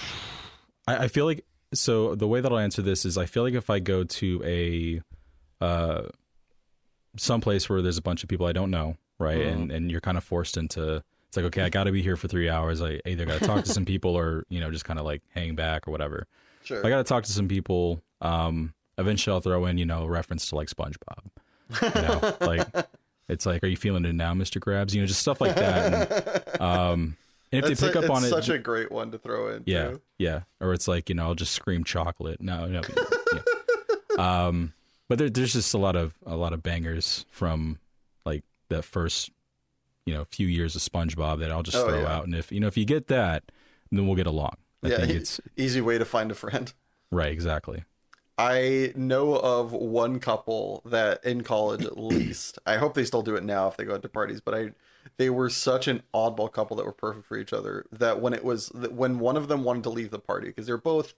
I feel like, so the way that I'll answer this is I feel like if I go to a someplace where there's a bunch of people I don't know, right? Mm-hmm. And you're kind of forced into, it's like, okay, I got to be here for 3 hours. I either got to talk to some people or, you know, just kind of like hang back or whatever. Sure. If I got to talk to some people. Eventually I'll throw in, you know, reference to like SpongeBob. You know, like it's like, are you feeling it now, Mr. Krabs? You know, just stuff like that. And if they pick up on it, it's such a great one to throw in. Yeah, too. Yeah. Or it's like, you know, I'll just scream chocolate. No. Yeah. But there's just a lot of bangers from like the first, you know, few years of SpongeBob that I'll just throw out. And if you get that, then we'll get along. I think it's easy way to find a friend. Right. Exactly. I know of one couple that in college, at least, I hope they still do it now if they go out to parties, but they were such an oddball couple that were perfect for each other, that when one of them wanted to leave the party, because they're both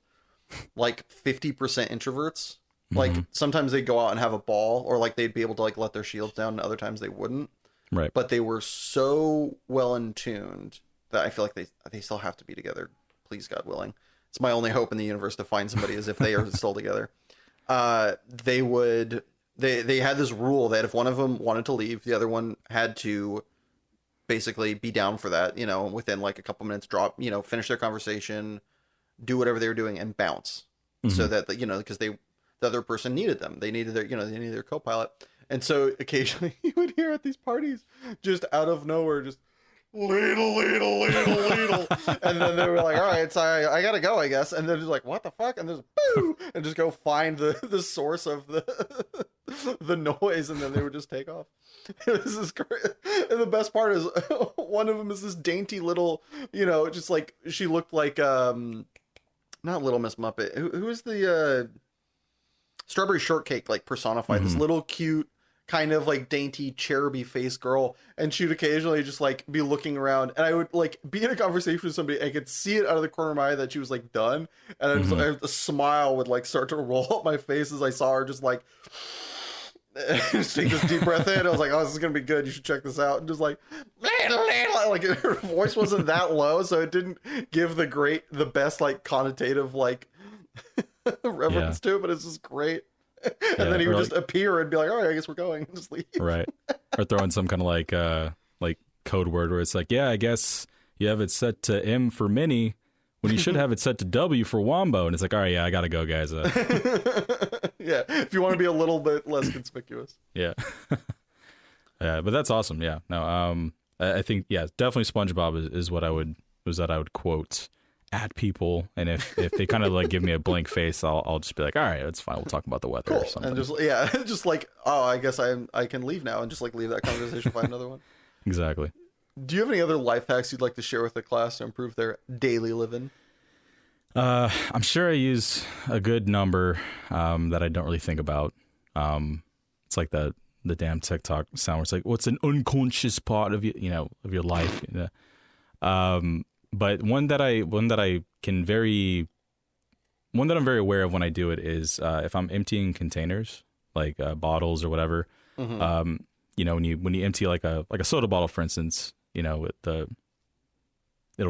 like 50% introverts, like sometimes they'd go out and have a ball, or like they'd be able to like let their shields down, and other times they wouldn't. Right. But they were so well in tuned that I feel like they still have to be together, please God willing. It's my only hope in the universe to find somebody, is if they are still together. They had this rule that if one of them wanted to leave, the other one had to basically be down for that, you know, within like a couple minutes, drop, you know, finish their conversation, do whatever they were doing, and bounce. So that, you know, because the other person needed them. They needed their co-pilot. And so occasionally you would hear at these parties, just out of nowhere, just ladle. And then they were like, all right, so I gotta go, I guess. And then just like, what the fuck? And there's boo, and just go find the source of the noise, and then they would just take off. This is great. And the best part is one of them is this dainty little, you know, just like, she looked like not Little Miss Muppet. Who is the Strawberry Shortcake, like personified, this little cute kind of like dainty cheruby face girl, and she'd occasionally just like be looking around, and I would like be in a conversation with somebody, I could see it out of the corner of my eye that she was like done, and a smile would like start to roll up my face as I saw her just like just take this deep breath in. I was like, oh, this is gonna be good, you should check this out. And just like her voice wasn't that low, so it didn't give the best like connotative like reverence to it, but it's just great. And then he would just appear and be like, all right, I guess we're going, and just leave. Right. Or throw in some kind of like code word where it's like, yeah, I guess you have it set to M for mini. when you should have it set to W for Wombo. And it's like, all right, yeah, I gotta go, guys. Yeah, if you want to be a little bit less conspicuous. Yeah. Yeah, but that's awesome. Yeah. No, I think, yeah, definitely SpongeBob is what I would quote at people. And if they kind of like give me a blank face, I'll just be like, all right, it's fine. We'll talk about the weather or something. And just like, oh, I guess I can leave now, and just like leave that conversation, find another one. Exactly. Do you have any other life hacks you'd like to share with the class to improve their daily living? I'm sure I use a good number that I don't really think about. It's like the damn TikTok sound where it's like, what's an unconscious part of your life? But one that I'm very aware of when I do it is if I'm emptying containers, like bottles or whatever. Mm-hmm. When you empty like a soda bottle, for instance, it'll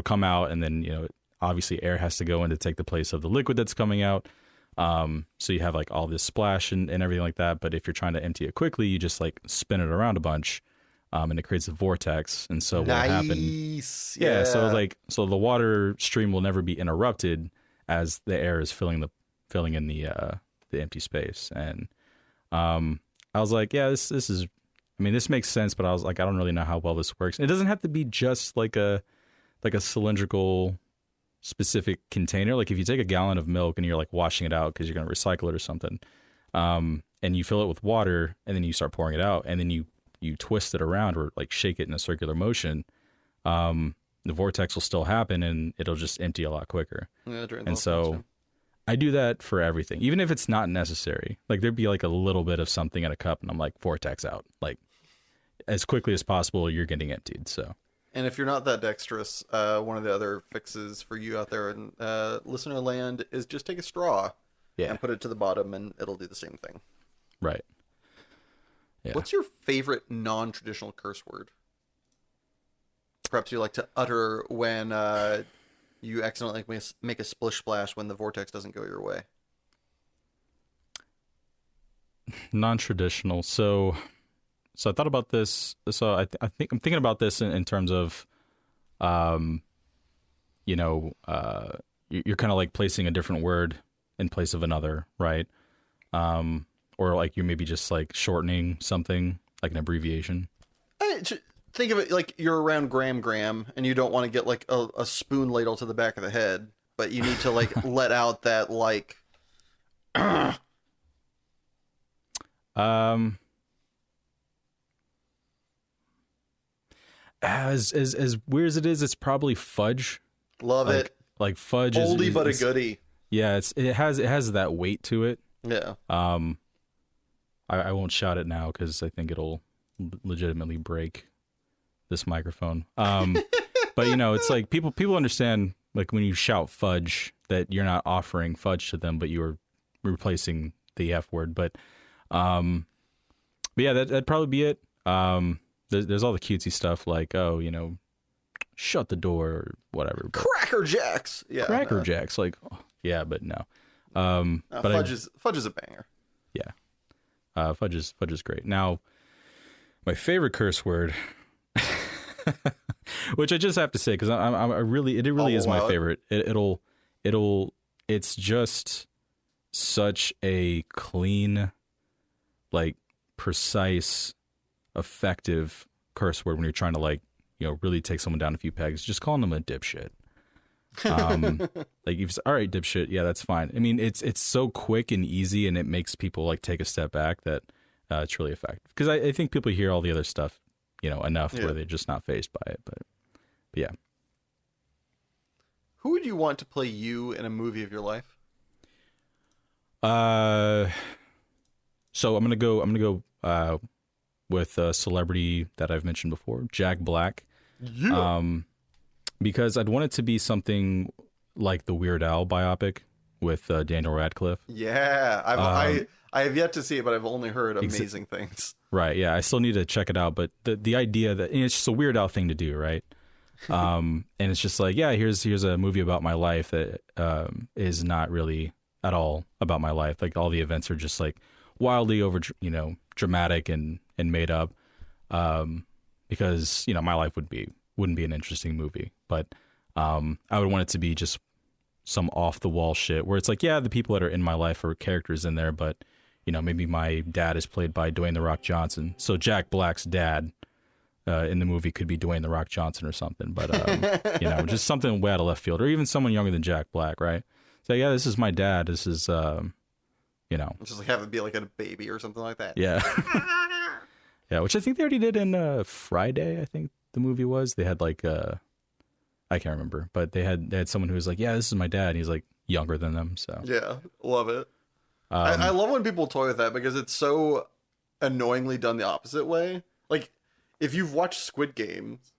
come out, and then obviously air has to go in to take the place of the liquid that's coming out. So you have like all this splash and everything like that. But if you're trying to empty it quickly, you just like spin it around a bunch, and it creates a vortex. And so what will happen? Yeah. So the water stream will never be interrupted as the air is filling in the empty space. And I was like, yeah, this is. I mean, this makes sense, but I was like, I don't really know how well this works. And it doesn't have to be just like a cylindrical specific container. Like if you take a gallon of milk and you're like washing it out because you're going to recycle it or something, and you fill it with water, and then you start pouring it out, and then you twist it around or like shake it in a circular motion, the vortex will still happen, and it'll just empty a lot quicker. Yeah, and so I do that for everything, even if it's not necessary. Like there'd be like a little bit of something in a cup, and I'm like, vortex out, like as quickly as possible. You're getting emptied. So. And if you're not that dexterous, one of the other fixes for you out there in listener land is just take a straw and put it to the bottom, and it'll do the same thing. Right. Yeah. What's your favorite non-traditional curse word? Perhaps you like to utter when you accidentally make a splish splash when the vortex doesn't go your way. Non-traditional. So I thought about this. So I think I'm thinking about this in terms of, you're kind of like placing a different word in place of another, right? Or like you're maybe just like shortening something, like an abbreviation. Think of it like you're around Graham, and you don't want to get like a spoon ladle to the back of the head, but you need to like let out that like. As weird as it is, it's probably fudge. Love it. Like fudge oldie is but a goodie. Yeah, it has that weight to it. Yeah. I won't shout it now because I think it'll legitimately break this microphone. But it's like people understand, like when you shout fudge, that you're not offering fudge to them, but you are replacing the F word. But yeah, that'd probably be it. There's all the cutesy stuff like, shut the door or whatever. But Cracker Jacks. Yeah. Cracker Jacks. Like, yeah, but no. But fudge is a banger. Yeah. Fudge is great. Now, my favorite curse word, which I just have to say, because it really is my favorite. It's just such a clean, like precise, effective curse word when you're trying to like, really take someone down a few pegs. Just calling them a dipshit. Like you say, all right, dipshit. Yeah, that's fine. I mean, it's so quick and easy, and it makes people like take a step back that it's really effective. Because I think people hear all the other stuff, enough where they're just not fazed by it. But yeah. Who would you want to play you in a movie of your life? So I'm gonna go with a celebrity that I've mentioned before, Jack Black. Yeah. Because I'd want it to be something like the Weird Al biopic with Daniel Radcliffe. Yeah, I have yet to see it, but I've only heard amazing things. Right, yeah, I still need to check it out. But the idea that it's just a Weird Al thing to do, right? And it's just like, yeah, here's a movie about my life that is not really at all about my life. Like all the events are just like wildly over, dramatic and made up. Because my life wouldn't be an interesting movie, but I would want it to be just some off the wall shit where it's like, yeah, the people that are in my life are characters in there, but you know, maybe my dad is played by Dwayne The Rock Johnson. So Jack Black's dad in the movie could be Dwayne The Rock Johnson or something. But, you know, just something way out of left field, or even someone younger than Jack Black, right? So, yeah, this is my dad. This is, you know. Just like have it be like a baby or something like that. Yeah. Yeah, which I think they already did in Friday, I think the movie was. They had like, I can't remember, but they had someone who was like, yeah, this is my dad. And he's like younger than them. So, yeah, love it. I love when people toy with that because it's so annoyingly done the opposite way. Like, if you've watched Squid Games,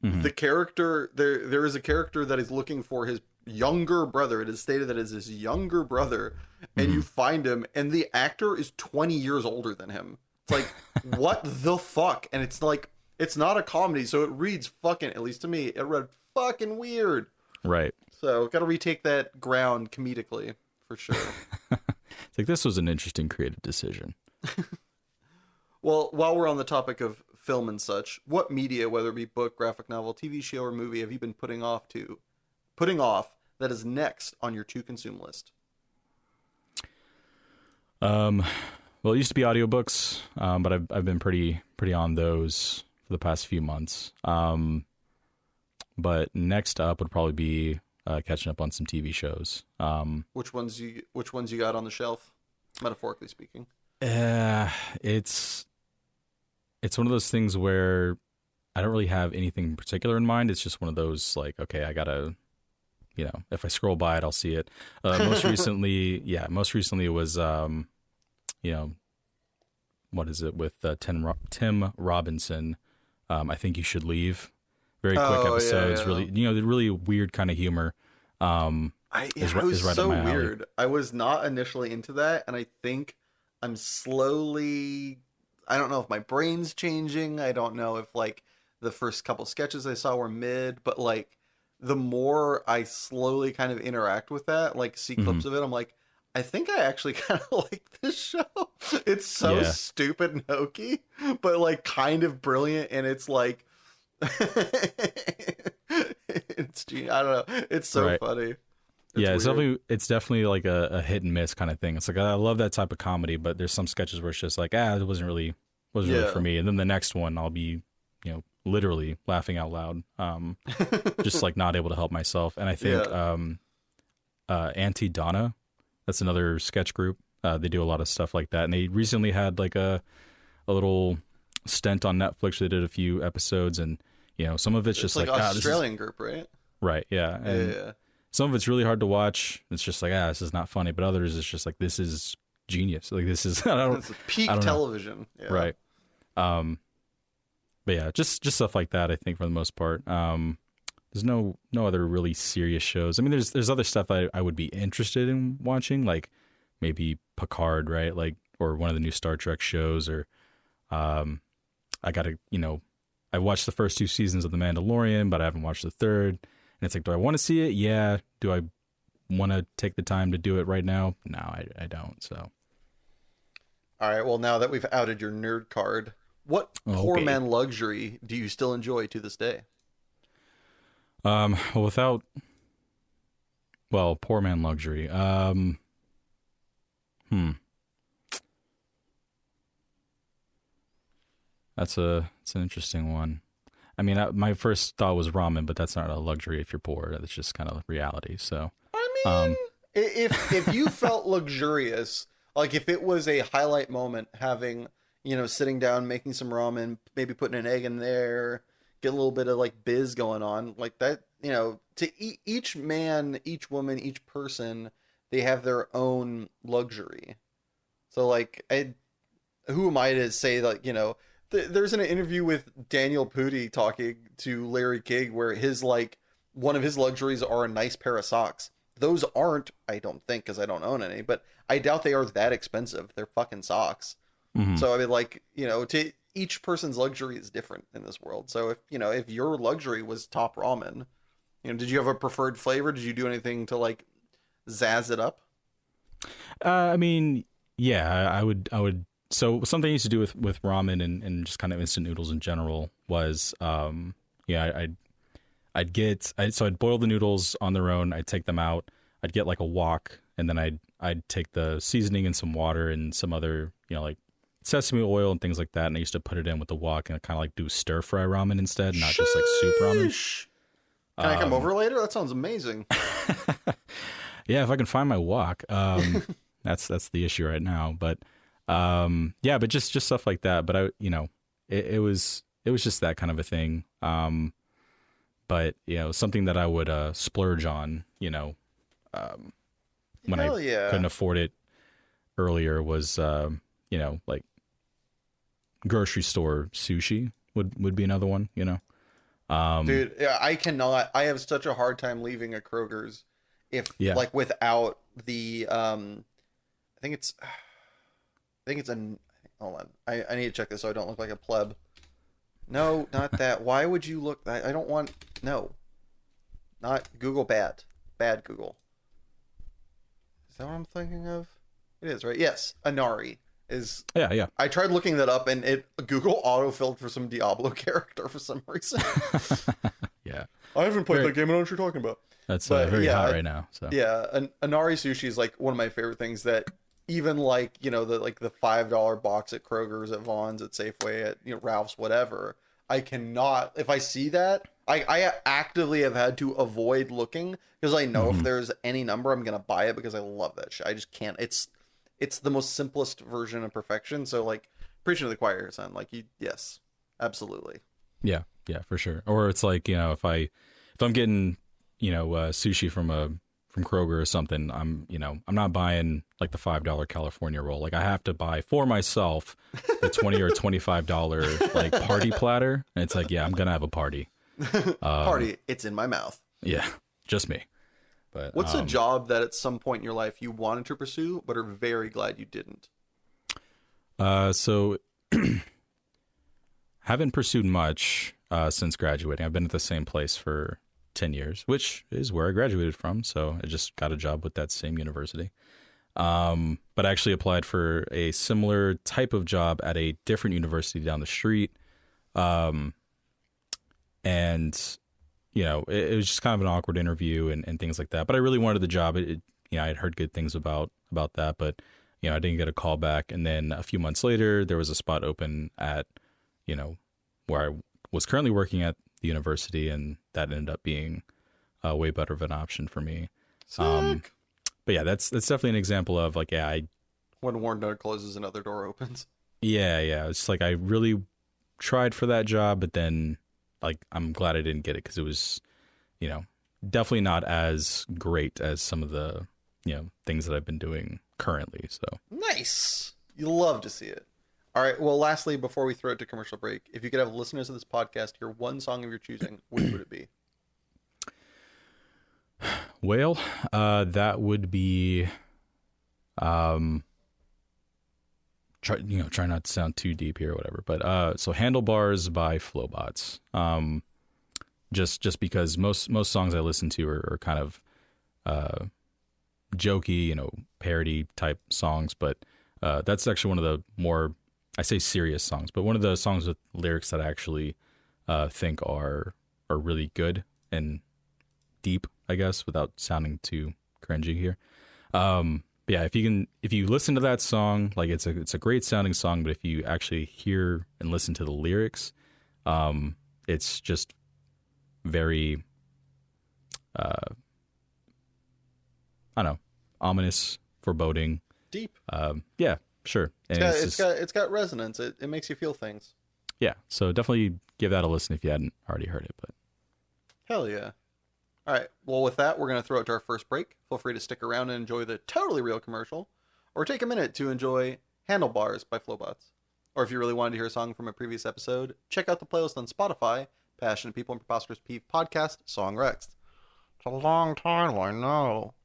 the character there is a character that is looking for his younger brother. It is stated that it is his younger brother, and you find him, and the actor is 20 years older than him. It's like, what the fuck? And it's like, it's not a comedy, so it reads fucking, at least to me, it read fucking weird. Right. So, gotta retake that ground comedically, for sure. It's like, this was an interesting creative decision. Well, while we're on the topic of film and such, what media, whether it be book, graphic novel, TV show, or movie, have you been putting off that is next on your to consume list? Well, it used to be audiobooks, but I've been pretty on those for the past few months. But next up would probably be catching up on some TV shows. Which ones you got on the shelf, metaphorically speaking? It's one of those things where I don't really have anything in particular in mind. It's just one of those like, okay, I gotta, you know, if I scroll by it, I'll see it. Most recently it was, you know, what is it with Tim Robinson? I Think You Should Leave. Very quick episodes, yeah. Really, you know, the really weird kind of humor. It was right so weird. Alley. I was not initially into that, and I think I'm slowly. I don't know if my brain's changing. I don't know if like the first couple sketches I saw were mid, but like the more I slowly kind of interact with that, like see clips of it, I'm like, I think I actually kind of like this show. It's so stupid and hokey, but like kind of brilliant, and it's like. It's genius. I don't know. It's so funny. It's definitely like a hit and miss kind of thing. It's like, I love that type of comedy, but there's some sketches where it's just like, it wasn't really for me. And then the next one, I'll be, you know, literally laughing out loud, just like not able to help myself. And I think Auntie Donna, that's another sketch group. They do a lot of stuff like that, and they recently had like a little stint on Netflix. They did a few episodes, and you know, some of it's just like Australian group, right? Right, yeah. And some of it's really hard to watch. It's just like, this is not funny, but others it's just like, this is genius. Like, this is it's peak television. Yeah. Right. But yeah, just stuff like that, I think, for the most part. There's no other really serious shows. I mean, there's other stuff I would be interested in watching, like maybe Picard, right? Like, or one of the new Star Trek shows, or I gotta, you know, I watched the first 2 seasons of The Mandalorian, but I haven't watched the third. And it's like, do I want to see it? Yeah. Do I want to take the time to do it right now? No, I don't. So. All right. Well, now that we've outed your nerd card, what poor man luxury do you still enjoy to this day? Poor man luxury. It's an interesting one. I mean, my first thought was ramen, but that's not a luxury if you're poor. That's just kind of reality. So, I mean, if you felt luxurious, like if it was a highlight moment, having, you know, sitting down, making some ramen, maybe putting an egg in there, get a little bit of like biz going on, like that, you know, to each man, each woman, each person, they have their own luxury. So like, who am I to say, like, you know, there's an interview with Daniel Pudi talking to Larry King where his, like, one of his luxuries are a nice pair of socks. Those aren't, I don't think, because I don't own any, but I doubt they are that expensive. They're fucking socks. Mm-hmm. So I mean, like, you know, to each person's luxury is different in this world. So if, you know, if your luxury was top ramen, you know, did you have a preferred flavor? Did you do anything to like zazz it up? I mean, yeah, I would. So something I used to do with ramen and just kind of instant noodles in general was, I'd boil the noodles on their own. I'd take them out. I'd get like a wok, and then I'd take the seasoning and some water and some other, like sesame oil and things like that, and I used to put it in with the wok and kind of like do stir fry ramen instead, not just like soup ramen. Can I come over later? That sounds amazing. Yeah, if I can find my wok. That's the issue right now. But yeah, but just stuff like that. But it was just that kind of a thing. But something that I would splurge on, when I couldn't afford it earlier was like grocery store sushi would be another one, Dude, I cannot. I have such a hard time leaving a Kroger's like without the I think it's hold on. I need to check this so I don't look like a pleb. No, not that. Why would you look? I don't want. No, not Google. Bad Google. Is that what I'm thinking of? It is, right? Yes, Inari is. Yeah. I tried looking that up, and Google autofilled for some Diablo character for some reason. Yeah, I haven't played that game. I don't know what you're talking about. That's very hot right now. So yeah, Inari sushi is like one of my favorite things. That even like the $5 box at Kroger's, at Vaughn's, at Safeway, at Ralph's, whatever. I cannot. If I see that, I actively have had to avoid looking because I know if there's any number, I'm gonna buy it because I love that shit. I just can't. It's the most simplest version of perfection. So like, preaching to the choir, son. Like yes, absolutely. Yeah, for sure. Or it's like if I'm getting sushi from Kroger or something, I'm not buying like the $5 California roll. Like I have to buy for myself the $20 or $25 like party platter, and it's like, yeah, I'm gonna have a party. Party. It's in my mouth. Yeah, just me. But what's a job that at some point in your life you wanted to pursue but are very glad you didn't? So haven't pursued much since graduating. I've been at the same place for 10 years, which is where I graduated from. So I just got a job with that same university. But I actually applied for a similar type of job at a different university down the street. And, it was just kind of an awkward interview and things like that. But I really wanted the job. I had heard good things about that, but, I didn't get a call back. And then a few months later, there was a spot open at, where I was currently working at the university, and that ended up being way better of an option for me. Sick. But yeah, that's definitely an example of like, when one door closes, another door opens. Yeah. It's like I really tried for that job, but then like I'm glad I didn't get it because it was, definitely not as great as some of the things that I've been doing currently. So nice. You love to see it. All right. Well, lastly, before we throw it to commercial break, if you could have listeners of this podcast hear one song of your choosing, which would it be? Well, that would be, try not to sound too deep here or whatever, but so Handlebars by Flowbots. Just because most songs I listen to are kind of jokey, parody type songs, but that's actually one of the more, I say serious songs, but one of the songs with lyrics that I actually think are really good and deep, I guess, without sounding too cringy here. But yeah, if you listen to that song, like it's a great sounding song, but if you actually hear and listen to the lyrics, it's just very, I don't know, ominous, foreboding, deep. Yeah, sure. And it's got resonance. It makes you feel things. Yeah, so definitely give that a listen if you hadn't already heard it. But hell yeah. All right. Well, with that, we're going to throw it to our first break. Feel free to stick around and enjoy the totally real commercial, or take a minute to enjoy Handlebars by Flowbots. Or if you really wanted to hear a song from a previous episode, check out the playlist on Spotify, Passionate People and Preposterous Peeve Podcast, Song Rex. It's a long title, I know.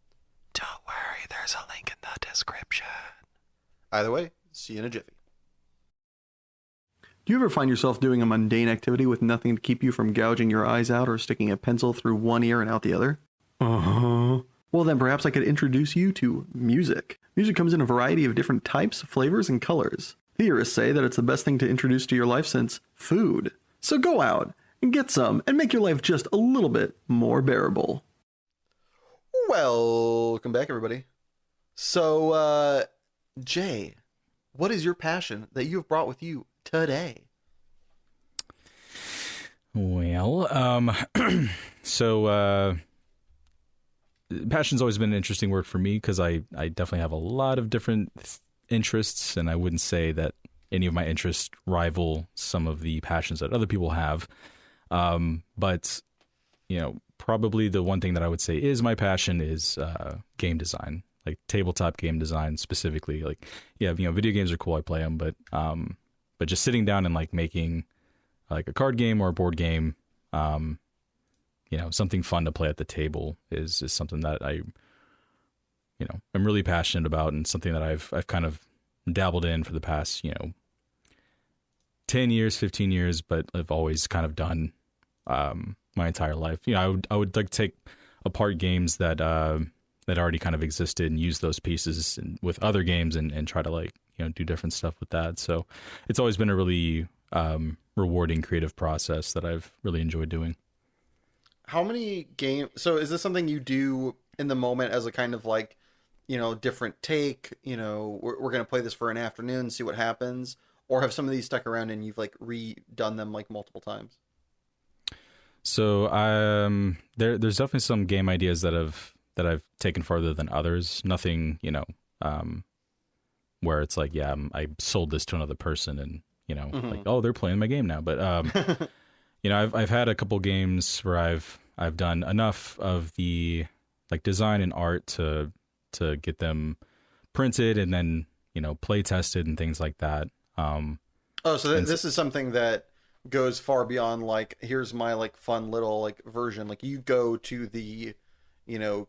Don't worry, there's a link in the description. Either way, see you in a jiffy. Do you ever find yourself doing a mundane activity with nothing to keep you from gouging your eyes out or sticking a pencil through one ear and out the other? Uh-huh. Well, then perhaps I could introduce you to music. Music comes in a variety of different types, flavors, and colors. Theorists say that it's the best thing to introduce to your life since food. So go out and get some and make your life just a little bit more bearable. Welcome back, everybody. So, Jay, what is your passion that you have brought with you today? Well, so passion's always been an interesting word for me because I definitely have a lot of different interests, and I wouldn't say that any of my interests rival some of the passions that other people have. But, probably the one thing that I would say is my passion is game design, like tabletop game design specifically. Like, yeah, video games are cool, I play them, but just sitting down and like making like a card game or a board game, something fun to play at the table is something that I'm really passionate about, and something that I've kind of dabbled in for the past, 10 years, 15 years, but I've always kind of done my entire life. I would like to take apart games that already kind of existed and use those pieces with other games and try to do different stuff with that. So it's always been a really rewarding creative process that I've really enjoyed doing. How many games? So is this something you do in the moment as a kind of like, different take? We're going to play this for an afternoon, see what happens, or have some of these stuck around and you've like redone them like multiple times? So there's definitely some game ideas that I've taken farther than others. Nothing, where it's like, yeah, I sold this to another person and like, oh, they're playing my game now. But I've had a couple games where I've done enough of the like design and art to get them printed and then play tested and things like that. This is something that goes far beyond like, here's my like fun little like version. Like you go to the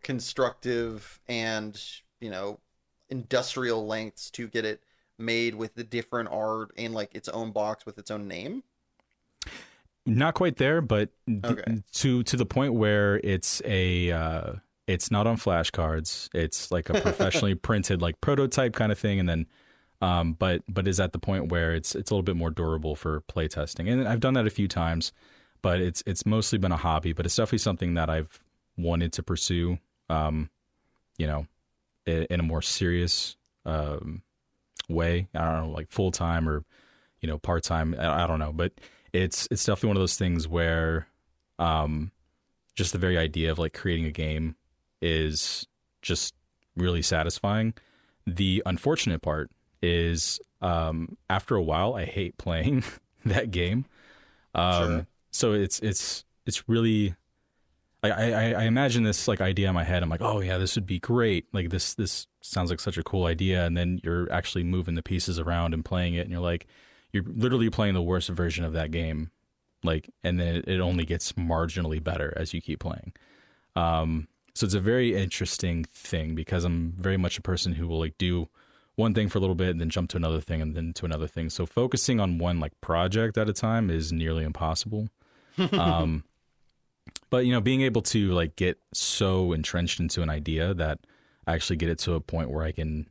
constructive and industrial lengths to get it made with the different art and like its own box with its own name. Not quite there, but okay. to the point where it's it's not on flashcards. It's like a professionally printed like prototype kind of thing, and then but is at the point where it's a little bit more durable for play testing. And I've done that a few times, but it's mostly been a hobby. But it's definitely something that I've wanted to pursue, in a more serious way. I don't know, like full time or part time. I don't know, but it's definitely one of those things where just the very idea of like creating a game is just really satisfying. The unfortunate part is after a while I hate playing that game. Sure. So it's really I imagine this like idea in my head. I'm like, oh yeah, this would be great. Like this sounds like such a cool idea. And then you're actually moving the pieces around and playing it, and you're like, you're literally playing the worst version of that game. Like, and then it only gets marginally better as you keep playing. So it's a very interesting thing because I'm very much a person who will like do one thing for a little bit and then jump to another thing and then to another thing. So focusing on one like project at a time is nearly impossible. But being able to like get so entrenched into an idea that I actually get it to a point where I can,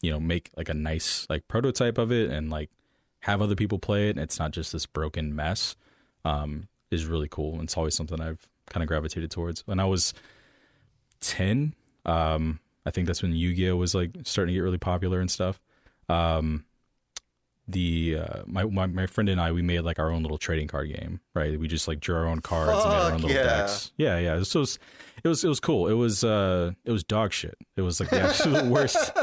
make like a nice like prototype of it and like have other people play it, and it's not just this broken mess, is really cool. And it's always something I've kind of gravitated towards. When I was 10, I think that's when Yu-Gi-Oh was like starting to get really popular and stuff. My friend and I, we made like our own little trading card game, right? We just like drew our own cards and made our own little decks. Yeah. So it was cool. It was dog shit. It was like the absolute worst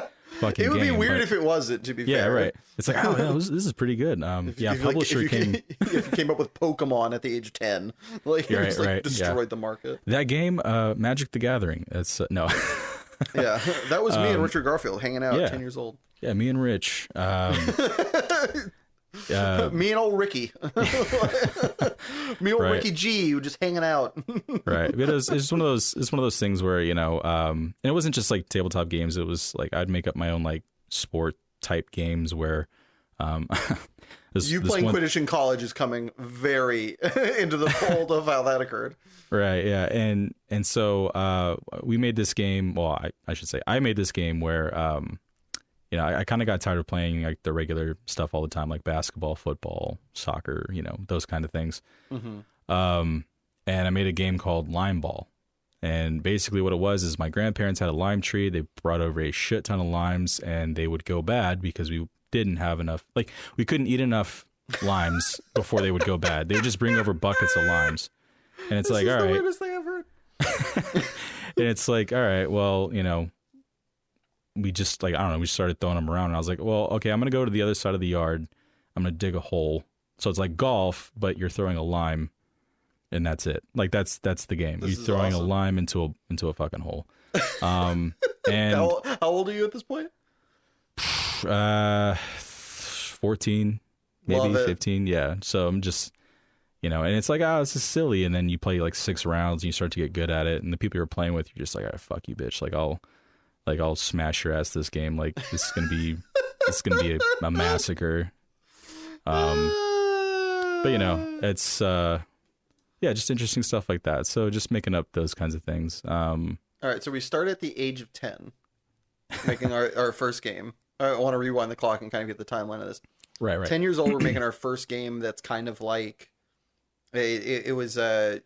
fucking game. It would be weird if it wasn't, to be fair. Yeah, right. It's like, oh, yeah, this is pretty good. Publisher if you came up with Pokemon at the age of 10, like you just like destroyed the market. That game, Magic the Gathering. That's no. Yeah, that was me and Richard Garfield hanging out at 10 years old. Yeah, me and Rich. Me and old Ricky. Me and old Ricky G, were just hanging out. Right. It's just one of those. It's one of those things where and it wasn't just like tabletop games. It was like I'd make up my own like sport type games where. You playing Quidditch in college is coming very into the fold of how that occurred. Right. Yeah. And so we made this game. Well, I should say I made this game where I kind of got tired of playing like the regular stuff all the time, like basketball, football, soccer, those kind of things. Mm-hmm. And I made a game called Line Ball, And basically what it was is my grandparents had a lime tree. They brought over a shit ton of limes, and they would go bad because we didn't have enough. Like, we couldn't eat enough limes before they would go bad. They would just bring over buckets of limes. And it's like, all right. This is the weirdest thing I've heard. And it's like, all right, well, you know, we just, like, I don't know, we started throwing them around. And I was like, well, okay, I'm going to go to the other side of the yard. I'm going to dig a hole. So it's like golf, but you're throwing a lime, and that's it. Like, that's the game. You're throwing a lime into a fucking hole. And how old are you at this point? 14, maybe 15. Yeah. So I'm just, you know, and it's like, oh, this is silly. And then you play like 6 rounds and you start to get good at it. And the people you're playing with, you're just like, all right, fuck you, bitch. I'll smash your ass this game. Like, this is going to be, a massacre. But you know, it's, just interesting stuff like that. So just making up those kinds of things. All right. So we start at the age of 10, making our first game. I want to rewind the clock and kind of get the timeline of this. Right. 10 years old, we're making our first game that's kind of like, it was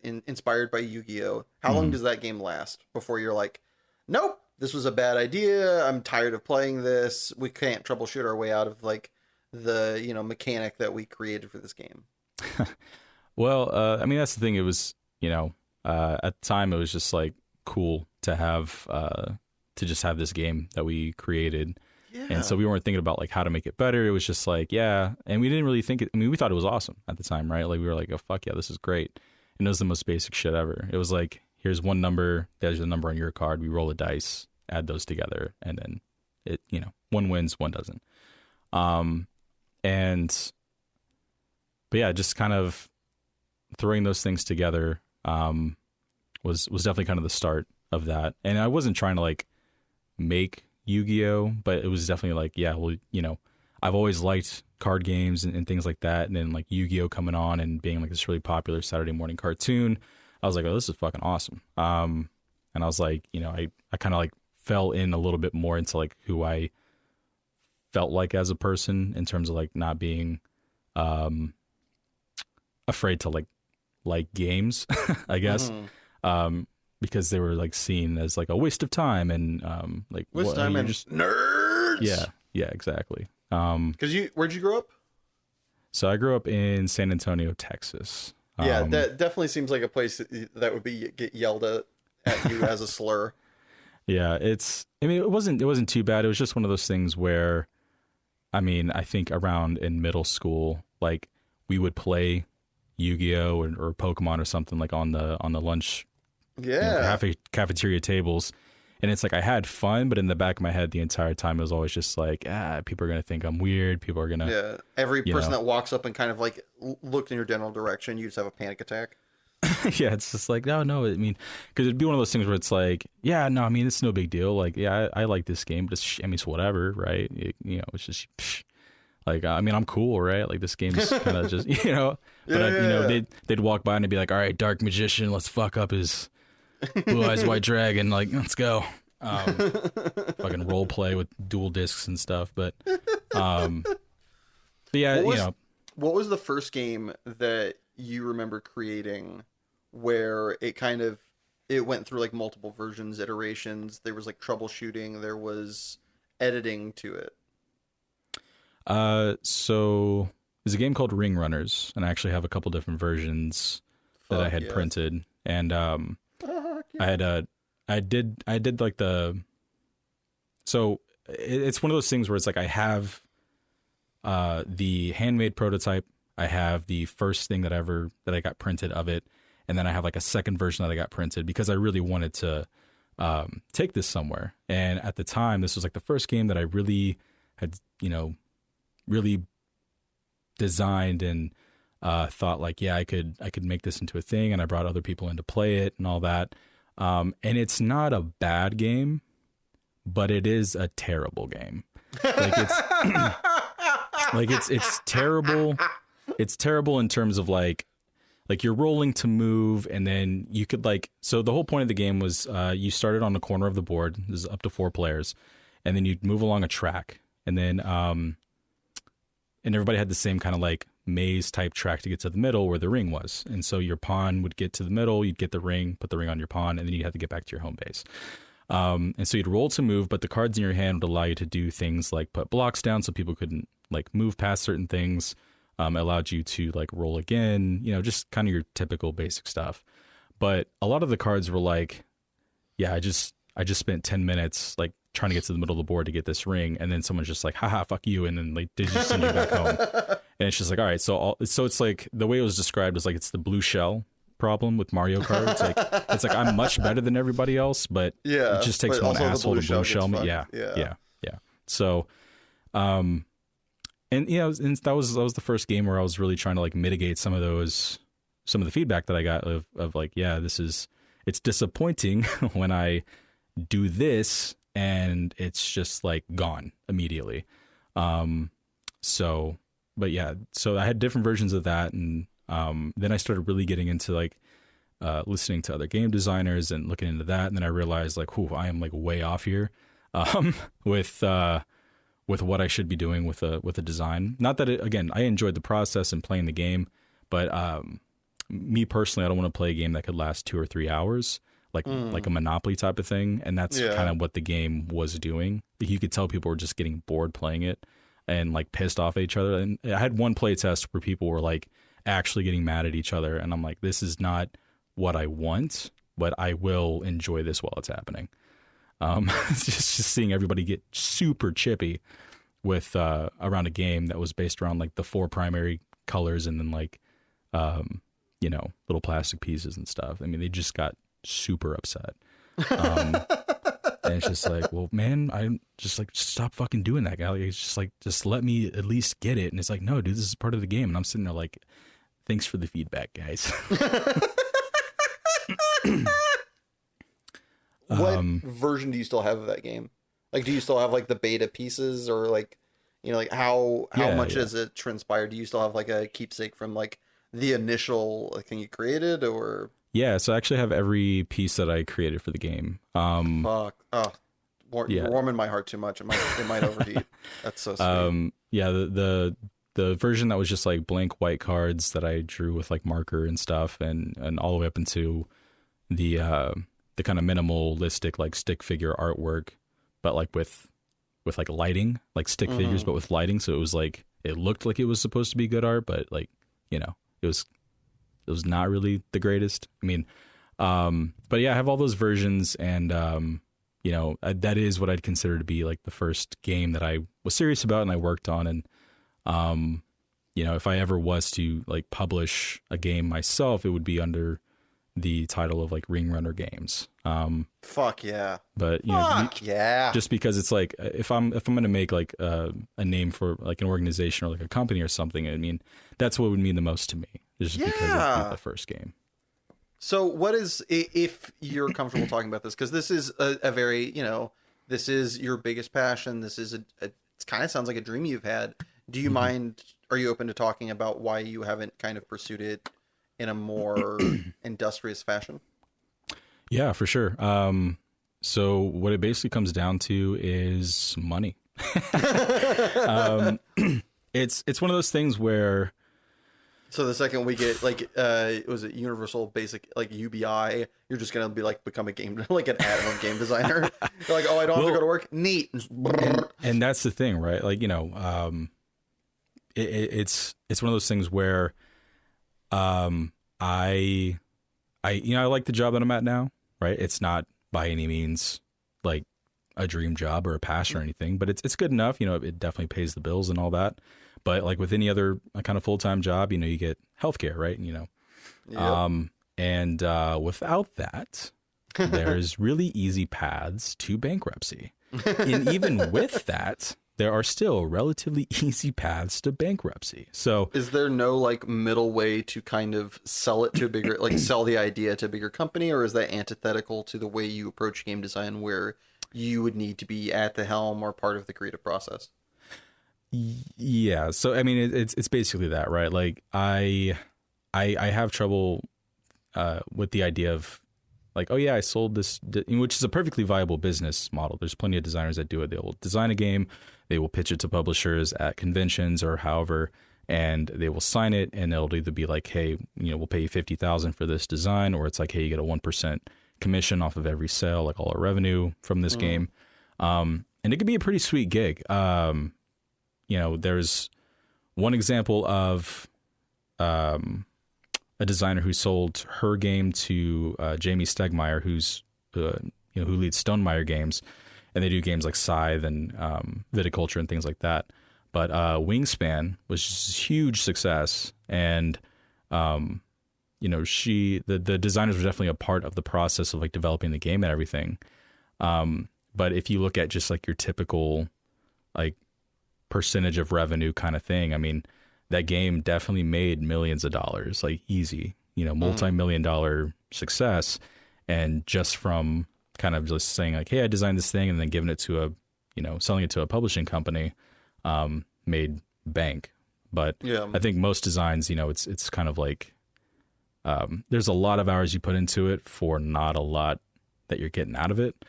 inspired by Yu-Gi-Oh! How long does that game last before you're like, nope, this was a bad idea. I'm tired of playing this. We can't troubleshoot our way out of like the, you know, mechanic that we created for this game. Well, I mean, that's the thing. It was, you know, at the time it was just like cool to have, to just have this game that we created. Yeah. And so we weren't thinking about like how to make it better. It was just like, yeah. And we didn't really think it. I mean, we thought it was awesome at the time, right? Like, we were like, oh, fuck yeah, this is great. And it was the most basic shit ever. It was like, here's one number, there's a number on your card. We roll a dice, add those together, and then it, you know, one wins, one doesn't. But yeah, just kind of throwing those things together was definitely kind of the start of that. And I wasn't trying to like make Yu-Gi-Oh, but it was definitely like, yeah, well, you know, I've always liked card games and things like that. And then like Yu-Gi-Oh coming on and being like this really popular Saturday morning cartoon, I was like, oh, this is fucking awesome. And I was like, you know, I kind of like fell in a little bit more into like who I felt like as a person in terms of like not being afraid to like games, I guess. Because they were like seen as like a waste of time and like waste of time and just nerds. Yeah, exactly. Because where'd you grow up? So I grew up in San Antonio, Texas. Yeah, that definitely seems like a place that would get yelled at you as a slur. Yeah, I mean, it wasn't too bad. It was just one of those things where, I mean, I think around in middle school, like we would play Yu-Gi-Oh or Pokemon or something like on the lunch, cafeteria tables, and it's like I had fun, but in the back of my head the entire time it was always just like, people are gonna think I'm weird. People are gonna every person that walks up and kind of like looked in your general direction, you just have a panic attack. Yeah, it's just like, no, I mean, because it'd be one of those things where it's like, yeah, no, I mean, it's no big deal. Like, yeah, I like this game, but it's whatever, right? You know, it's just like, I mean, I'm cool, right? Like, this game's kind of just, you know, but they'd walk by and they'd be like, all right, Dark Magician, let's fuck up his Blue Eyes White Dragon, like, let's go. Fucking role play with dual discs and stuff, but yeah, what was the first game that you remember creating where it went through like multiple versions, iterations, there was like troubleshooting, there was editing to it? So there's a game called Ring Runners, and I actually have a couple different versions that I had printed, and I did like so it's one of those things where it's like I have the handmade prototype, I have the first thing that I got printed of it, and then I have like a second version that I got printed because I really wanted to take this somewhere. And at the time, this was like the first game that I really had, you know, really designed and thought like, yeah, I could make this into a thing, and I brought other people in to play it and all that. And it's not a bad game, but it is a terrible game. Like it's terrible. It's terrible in terms of like you're rolling to move, and then you could so the whole point of the game was you started on the corner of the board. There's up to 4 players, and then you'd move along a track, and then and everybody had the same kind of like maze type track to get to the middle where the ring was. And so your pawn would get to the middle, you'd get the ring, put the ring on your pawn, and then you'd have to get back to your home base. And so you'd roll to move, but the cards in your hand would allow you to do things like put blocks down so people couldn't like move past certain things. Allowed you to like roll again, just kind of your typical basic stuff. But a lot of the cards were like, yeah, I just spent 10 minutes like trying to get to the middle of the board to get this ring, and then someone's just like, haha, fuck you, and then like they just send you back home. And it's just like, all right, so it's like the way it was described is like it's the blue shell problem with Mario Kart. It's like I'm much better than everybody else, but it just takes one asshole to blue shell me. Yeah. So, and and that was the first game where I was really trying to like mitigate some of the feedback that I got of like, yeah, it's disappointing when I do this and it's just like gone immediately. So I had different versions of that. And, then I started really getting into like, listening to other game designers and looking into that. And then I realized like, I am like way off here, with what I should be doing with a design. Not that again, I enjoyed the process and playing the game, but, me personally, I don't want to play a game that could last 2 or 3 hours. Like a Monopoly type of thing. And that's kind of what the game was doing. You could tell people were just getting bored playing it and like pissed off at each other. And I had one play test where people were like actually getting mad at each other. And I'm like, this is not what I want, but I will enjoy this while it's happening. Just seeing everybody get super chippy with around a game that was based around like the 4 primary colors and then like, little plastic pieces and stuff. I mean, they just got super upset. And it's just like, well, man, I'm just like, stop fucking doing that, guy. Like, it's just like, just let me at least get it. And it's like, no, dude, this is part of the game. And I'm sitting there like, thanks for the feedback, guys. What version do you still have of that game? Like, do you still have like the beta pieces, or like, like how much has it transpired? Do you still have like a keepsake from like the initial thing you created, or? Yeah, so I actually have every piece that I created for the game. Fuck. Oh, you're warming my heart too much. It might overheat. That's so sweet. Yeah, the version that was just like blank white cards that I drew with like marker and stuff, and all the way up into the kind of minimalistic like stick figure artwork, but like with like lighting, like stick figures, but with lighting. So it was like, it looked like it was supposed to be good art, but like, it was not really the greatest. I mean, but yeah, I have all those versions, and that is what I'd consider to be like the first game that I was serious about and I worked on. And if I ever was to like publish a game myself, it would be under the title of like Ring Runner Games. Fuck yeah. But just because it's like, if I'm going to make like a name for like an organization or like a company or something, I mean, that's what would mean the most to me, just because it's the first game. So what is, if you're comfortable talking about this, because this is a very, this is your biggest passion. This is it kind of sounds like a dream you've had. Do you mind, are you open to talking about why you haven't kind of pursued it in a more industrious fashion? Yeah, for sure. So what it basically comes down to is money. It's one of those things where, so the second we get like was it Universal Basic, like UBI, you're just gonna be like become a game, like an at-home game designer. You're like, oh, I don't have to go to work. Neat. And that's the thing, right? Like, it's one of those things where I like the job that I'm at now, right? It's not by any means like a dream job or a passion or anything, but it's good enough. It definitely pays the bills and all that. But like with any other kind of full-time job, you get healthcare, right? Yep. And without that, there's really easy paths to bankruptcy. And even with that, there are still relatively easy paths to bankruptcy. So is there no like middle way to kind of sell it to a bigger, like sell the idea to a bigger company, or is that antithetical to the way you approach game design, where you would need to be at the helm or part of the creative process? Yeah. So, I mean, it's basically that, right? Like I have trouble with the idea of like, oh yeah, I sold this, which is a perfectly viable business model. There's plenty of designers that do it. They will design a game, they will pitch it to publishers at conventions or however, and they will sign it, and it'll either be like, hey, we'll pay you $50,000 for this design, or it's like, hey, you get a 1% commission off of every sale, like all our revenue from this game. And it could be a pretty sweet gig. There's one example of a designer who sold her game to Jamie Stegmaier, who's who leads Stonemaier Games, and they do games like Scythe and Viticulture and things like that. But Wingspan was just a huge success, and the designers were definitely a part of the process of like developing the game and everything. But if you look at just like your typical like percentage of revenue kind of thing, I mean, that game definitely made millions of dollars, like easy, multi-million-dollar success. And just from kind of just saying like, hey, I designed this thing, and then giving it to selling it to a publishing company, made bank. But I think most designs, it's kind of like, there's a lot of hours you put into it for not a lot that you're getting out of it.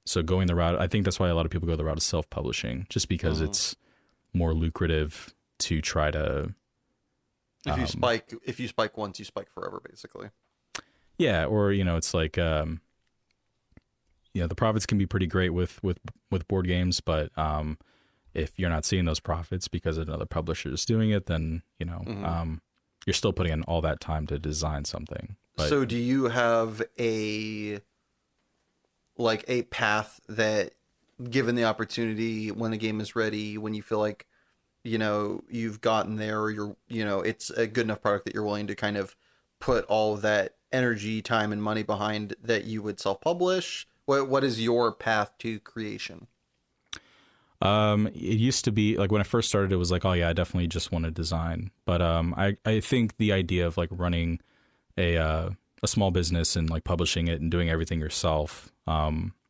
So going the route, I think that's why a lot of people go the route of self-publishing, just because it's more lucrative to try to. If you spike once, you spike forever, basically. Yeah, or it's like, the profits can be pretty great with board games, but if you're not seeing those profits because another publisher is doing it, then you're still putting in all that time to design something. But, so do you have a path that, given the opportunity, when a game is ready, when you feel like you've gotten there, or it's a good enough product that you're willing to kind of put all that energy, time, and money behind, that you would self-publish? What is your path to creation? It used to be like, when I first started, it was like, oh yeah, I definitely just want to design. But I think the idea of like running a small business and like publishing it and doing everything yourself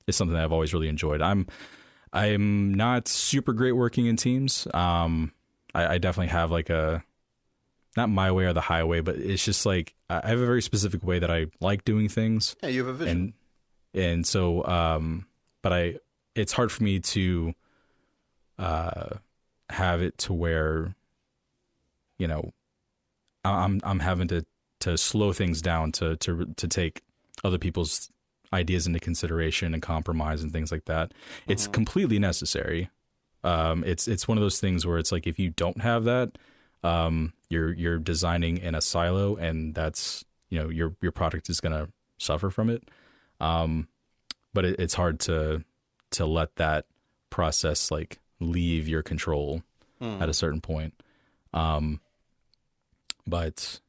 is something that I've always really enjoyed. I'm not super great working in teams. I definitely have like not my way or the highway, but it's just like, I have a very specific way that I like doing things. Yeah, you have a vision. And so, but it's hard for me to have it to where, I'm having to slow things down to take other people's ideas into consideration and compromise and things like that. It's completely necessary. It's one of those things where it's like, if you don't have that, you're designing in a silo, and that's, your product is going to suffer from it. But it's hard to let that process like leave your control at a certain point. But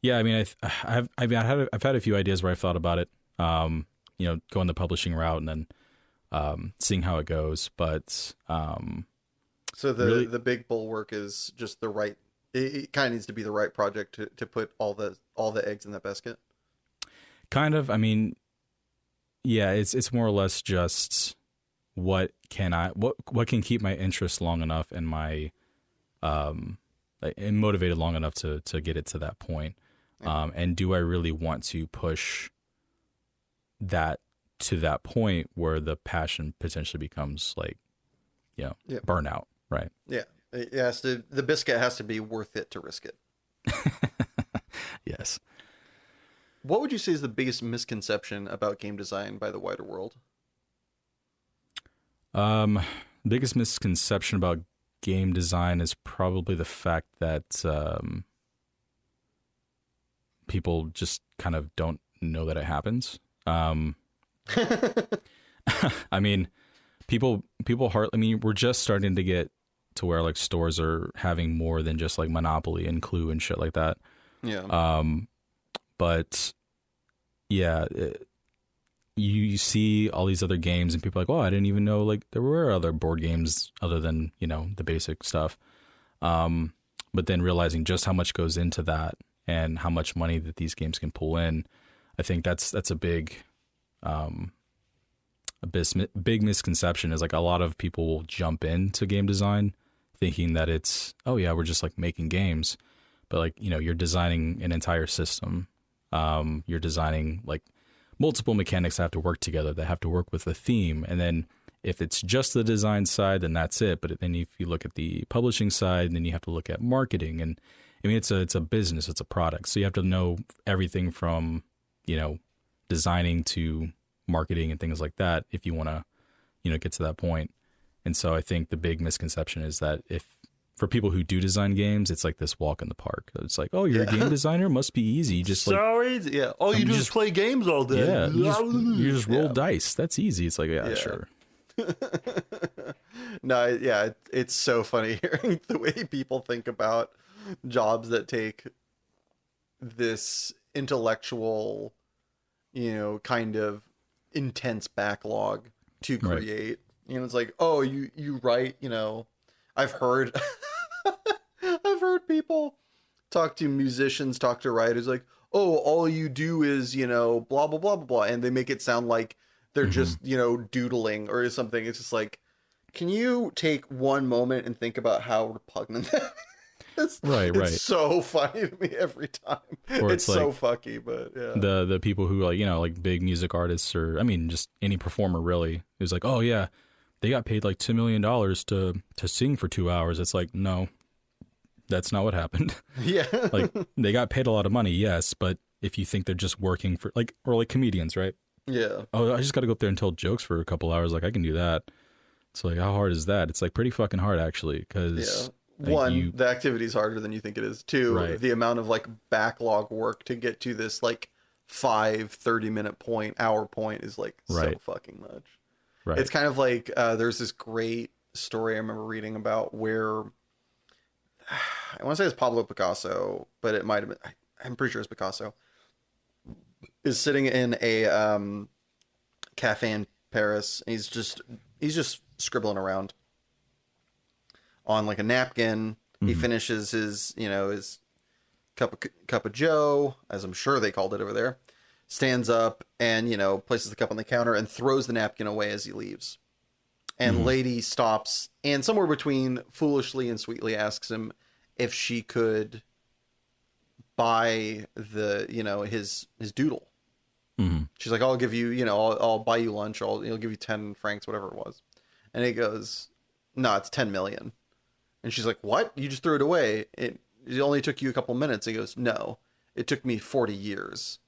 yeah, I mean, I've had a few ideas where I've thought about it, going the publishing route and then seeing how it goes. But so the big bulwark is just the right. It kind of needs to be the right project to put all the eggs in that basket. Kind of. I mean, yeah, it's more or less just what can keep my interest long enough and my and motivated long enough to get it to that point. And do I really want to push that to that point where the passion potentially becomes like, burnout, right? Yeah. The biscuit has to be worth it to risk it. Yes. What would you say is the biggest misconception about game design by the wider world? Biggest misconception about game design is probably the fact that people just kind of don't know that it happens. I mean, we're just starting to get to where like stores are having more than just like Monopoly and Clue and shit like that. Yeah. But yeah, you see all these other games and people are like, oh, I didn't even know like there were other board games other than, the basic stuff. But then realizing just how much goes into that and how much money that these games can pull in, I think that's a big misconception. Is like a lot of people will jump into game design thinking that it's, oh yeah, we're just like making games, but like, you're designing an entire system. You're designing like multiple mechanics that have to work together, that have to work with a theme. And then if it's just the design side, then that's it. But then if you look at the publishing side, then you have to look at marketing. And I mean, it's a business, it's a product. So you have to know everything from, designing to marketing and things like that if you want to, get to that point. And so I think the big misconception is that for people who do design games, it's like this walk in the park. It's like, oh, you're a game designer? Must be easy. Just so easy. Yeah. All you do is play games all day. Yeah. You just roll dice. That's easy. It's like, yeah. Sure. No, yeah. It's so funny hearing the way people think about jobs that take this intellectual, kind of intense backlog to create. Right. It's like, oh, you write, I've heard people talk to musicians, talk to writers like, oh, all you do is, blah, blah, blah, blah, blah. And they make it sound like they're just, doodling or something. It's just like, can you take one moment and think about how repugnant that is? Right. It's so funny to me every time. Or it's so fucky, but yeah. The people who like big music artists or, I mean, just any performer really is like, oh yeah, they got paid like $2 million to sing for 2 hours. It's like, no, that's not what happened. Yeah. Like they got paid a lot of money, yes, but if you think they're just working for or comedians, right? Yeah. Oh, I just got to go up there and tell jokes for a couple hours. Like I can do that. It's like, how hard is that? It's like pretty fucking hard actually. Cause one, the activity is harder than you think it is. Two, the amount of backlog work to get to this 30-minute hour point is so fucking much. Right. It's kind of like there's this great story I remember reading about where I want to say it's Pablo Picasso, but it might have been, I'm pretty sure it's Picasso, is sitting in a cafe in Paris. And he's just scribbling around on a napkin. Mm-hmm. He finishes his his cup of Joe, as I'm sure they called it over there. Stands up and, places the cup on the counter and throws the napkin away as he leaves. And lady stops and somewhere between foolishly and sweetly asks him if she could buy his doodle. Mm-hmm. She's like, I'll give you, I'll buy you lunch. I'll give you 10 francs, whatever it was. And he goes, no, it's 10 million. And she's like, what? You just threw it away. It only took you a couple minutes. He goes, no, it took me 40 years.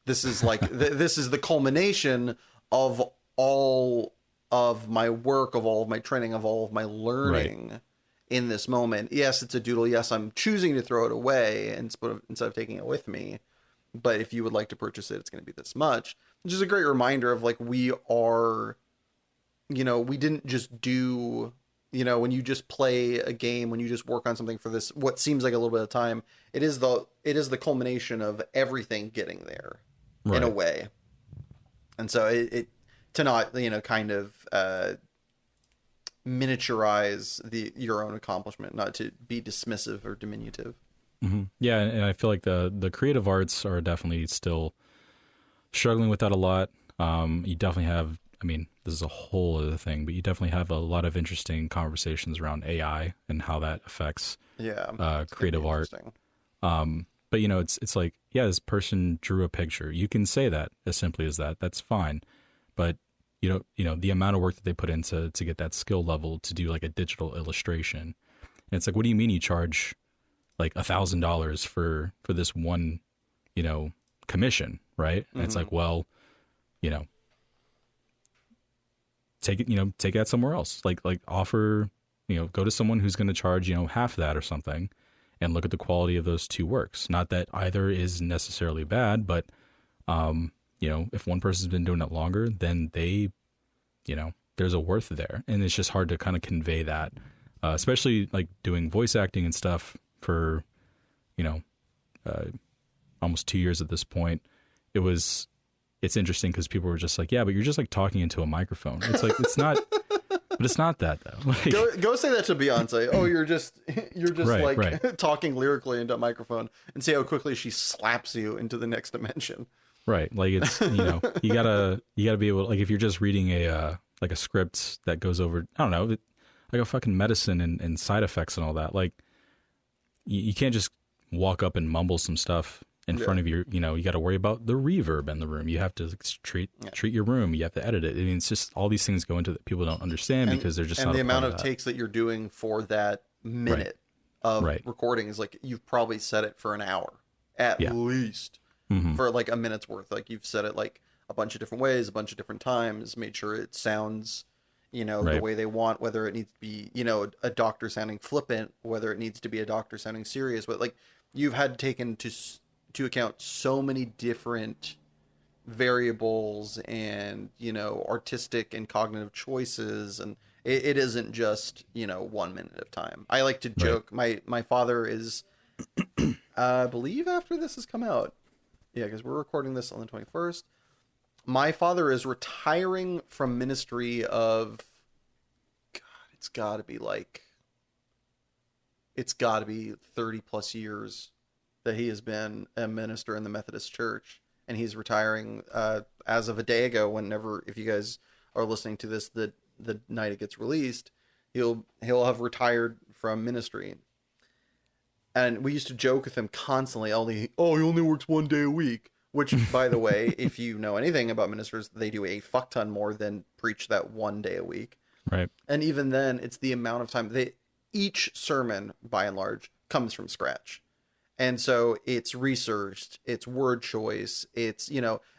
This is this is the culmination of all of my work, of all of my training, of all of my learning in this moment. Yes, it's a doodle. Yes, I'm choosing to throw it away instead of taking it with me. But if you would like to purchase it, it's going to be this much. Which is a great reminder of we are, we didn't just do, when you just play a game, when you just work on something for this, what seems like a little bit of time, it is the culmination of everything getting there. In a way. And so it to not, kind of miniaturize your own accomplishment, not to be dismissive or diminutive. Mm-hmm. Yeah, and I feel like the creative arts are definitely still struggling with that a lot. You definitely have, I mean, this is a whole other thing, but you definitely have a lot of interesting conversations around AI and how that affects creative art. But it's like, yeah, this person drew a picture. You can say that as simply as that. That's fine. But the amount of work that they put into to get that skill level to do a digital illustration. And it's like, what do you mean you charge $1,000 for this one, commission, right? And it's like, well, take that somewhere else. Like offer, go to someone who's going to charge, half that or something. And look at the quality of those two works. Not that either is necessarily bad, but, if one person's been doing it longer, then they, there's a worth there. And it's just hard to kind of convey that, especially doing voice acting and stuff for, almost 2 years at this point. It's interesting because people were just like, yeah, but you're just talking into a microphone. It's like, it's not... But it's not that though. Go say that to Beyonce. Oh, you're just talking lyrically into a microphone, and see how quickly she slaps you into the next dimension. Right. It's you gotta be able, if you're just reading a script that goes over, I don't know, a fucking medicine and side effects and all that. You can't just walk up and mumble some stuff in front of your, you got to worry about the reverb in the room. You have to treat your room. You have to edit it. I mean, it's just all these things go into that people don't understand because they're just not the a part amount of takes that you're doing for that minute of recording is like you've probably set it for an hour at least for like a minute's worth. Like you've set it like a bunch of different ways, a bunch of different times, made sure it sounds, the way they want, whether it needs to be, a doctor sounding flippant, whether it needs to be a doctor sounding serious, but like you've had taken to account so many different variables and, artistic and cognitive choices. And it isn't just, 1 minute of time. I like to joke. My father is, I believe after this has come out. Yeah, because we're recording this on the 21st. My father is retiring from ministry of, God, it's got to be 30 plus years that he has been a minister in the Methodist Church. And he's retiring as of a day ago. Whenever, if you guys are listening to this, the night it gets released, he'll have retired from ministry. And we used to joke with him constantly, he only works 1 day a week. Which, by the way, if you know anything about ministers, they do a fuck ton more than preach that 1 day a week. Right. And even then, it's the amount of time. Each sermon, by and large, comes from scratch. And so it's researched, it's word choice, it's,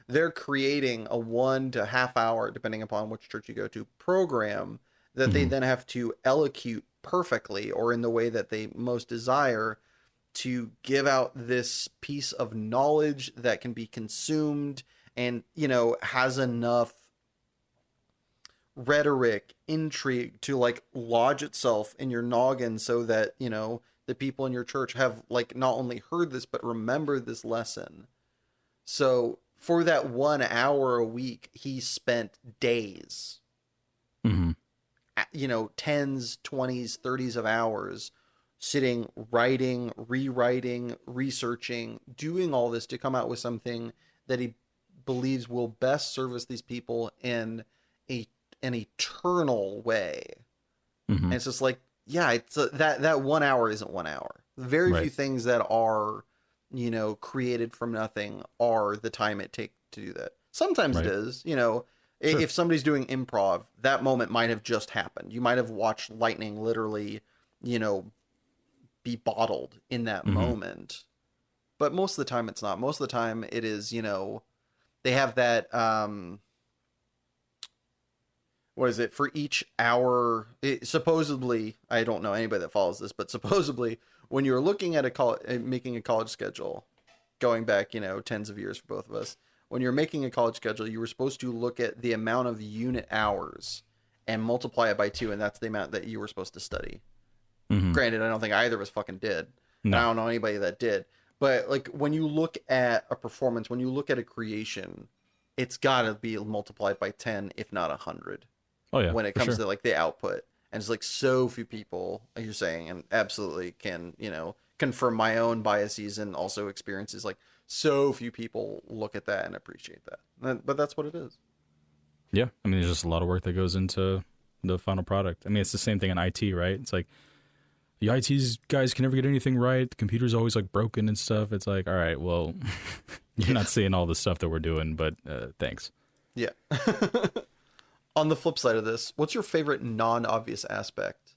they're creating a 1 to half hour, depending upon which church you go to, program that they then have to elocute perfectly or in the way that they most desire to give out this piece of knowledge that can be consumed and, has enough rhetoric, intrigue to like lodge itself in your noggin so that, the people in your church have like not only heard this, but remembered this lesson. So for that 1 hour a week, he spent days, 10s, 20s, 30s of hours sitting, writing, rewriting, researching, doing all this to come out with something that he believes will best service these people in an eternal way. And it's just like, it's that 1 hour isn't 1 hour. Very few things that are, created from nothing are the time it takes to do that. Sometimes it is, if somebody's doing improv, that moment might have just happened. You might have watched lightning literally, be bottled in that moment. But most of the time it's not. Most of the time it is, they have that, what is it, for each hour, supposedly, I don't know anybody that follows this, but supposedly when you're looking at making a college schedule, going back, tens of years for both of us, when you're making a college schedule, you were supposed to look at the amount of unit hours and multiply it by 2, and that's the amount that you were supposed to study. Granted, I don't think either of us fucking did. No. I don't know anybody that did. But like when you look at a performance, when you look at a creation, it's got to be multiplied by 10, if not 100. Oh yeah. When it comes to like the output, and it's like so few people, like you're saying, and absolutely can confirm my own biases and also experiences. Like so few people look at that and appreciate that. But that's what it is. Yeah, I mean, there's just a lot of work that goes into the final product. I mean, it's the same thing in IT, right? It's like the IT guys can never get anything right. The computer's always like broken and stuff. It's like, all right, well, you're not seeing all the stuff that we're doing, but thanks. Yeah. On the flip side of this, what's your favorite non-obvious aspect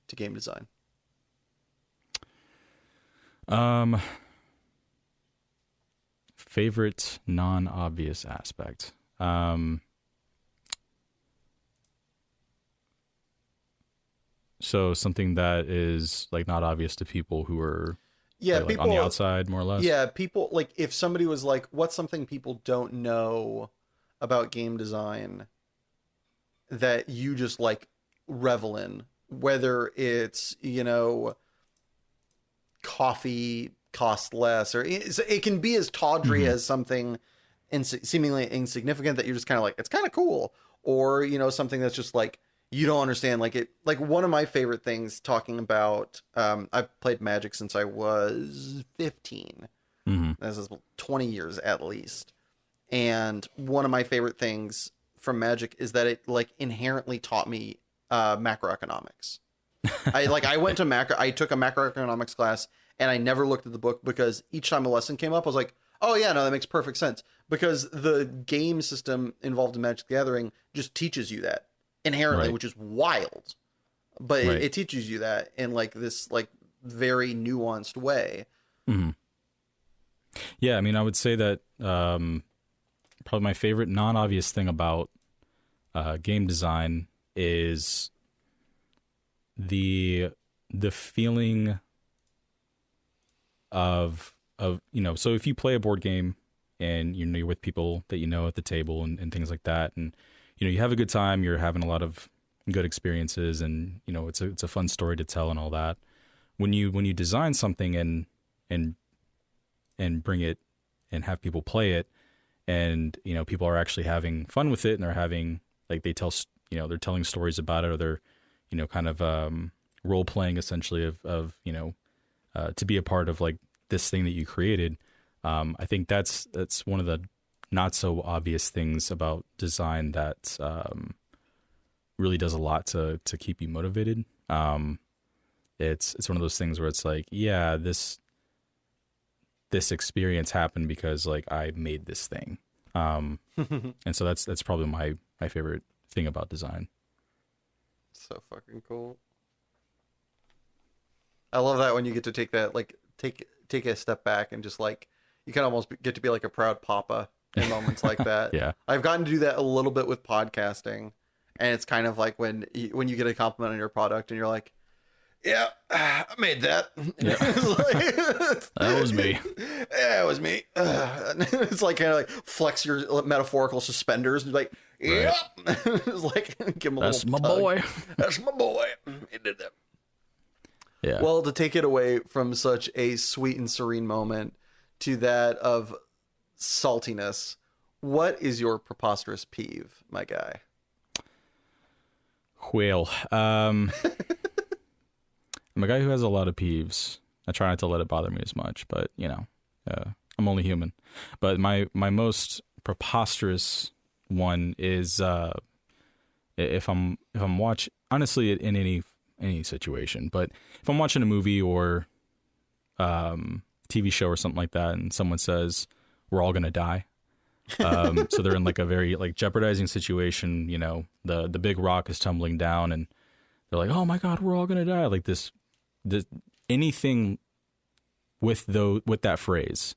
to game design? Favorite non-obvious aspect. So something that is like not obvious to people who are people on the outside, more or less. Yeah, people like if somebody was like, what's something people don't know about game design that you just like revel in, whether it's, coffee costs less, or it can be as tawdry as something seemingly insignificant that you're just kind of like, it's kind of cool, or, something that's just like, you don't understand. Like one of my favorite things talking about, I've played Magic since I was 15. This is 20 years at least. And one of my favorite things from Magic is that it like inherently taught me macroeconomics. I took a macroeconomics class and I never looked at the book because each time a lesson came up, I was like, oh yeah, no, that makes perfect sense. Because the game system involved in Magic the Gathering just teaches you that inherently, Right. which is wild. But Right. it teaches you that in like this like very nuanced way. Mhm. Yeah, I mean, I would say that probably my favorite non-obvious thing about game design is the feeling of so if you play a board game and you're with people that you know at the table and things like that, and you have a good time, you're having a lot of good experiences, and it's a fun story to tell and all that. When you design something and bring it and have people play it, and people are actually having fun with it, and they're having like they're telling stories about it, or they're kind of role playing essentially of to be a part of like this thing that you created. I think that's one of the not so obvious things about design that really does a lot to keep you motivated. It's one of those things where it's like, yeah, this experience happened because like I made this thing. And so that's probably my favorite thing about design. So fucking cool. I love that when you get to take that, like take a step back and just like, you can almost get to be like a proud papa in moments like that. Yeah. I've gotten to do that a little bit with podcasting, and it's kind of like when you get a compliment on your product and you're like, yeah, I made that. Yeah. That was me. Yeah, it was me. It's like kind of like flex your metaphorical suspenders and be like, yeah. Right. It's like, give him a That's little my tug. boy. That's my boy. He did that. Yeah. Well, to take it away from such a sweet and serene moment to that of saltiness, what is your preposterous peeve, my guy? Well, I'm a guy who has a lot of peeves. I try not to let it bother me as much, but I'm only human. But my most preposterous one is if I'm watching, honestly, in any situation, but if I'm watching a movie or TV show or something like that, and someone says we're all gonna die, so they're in like a very like jeopardizing situation. The big rock is tumbling down, and they're like, "Oh my God, we're all gonna die!" Like this anything with that phrase,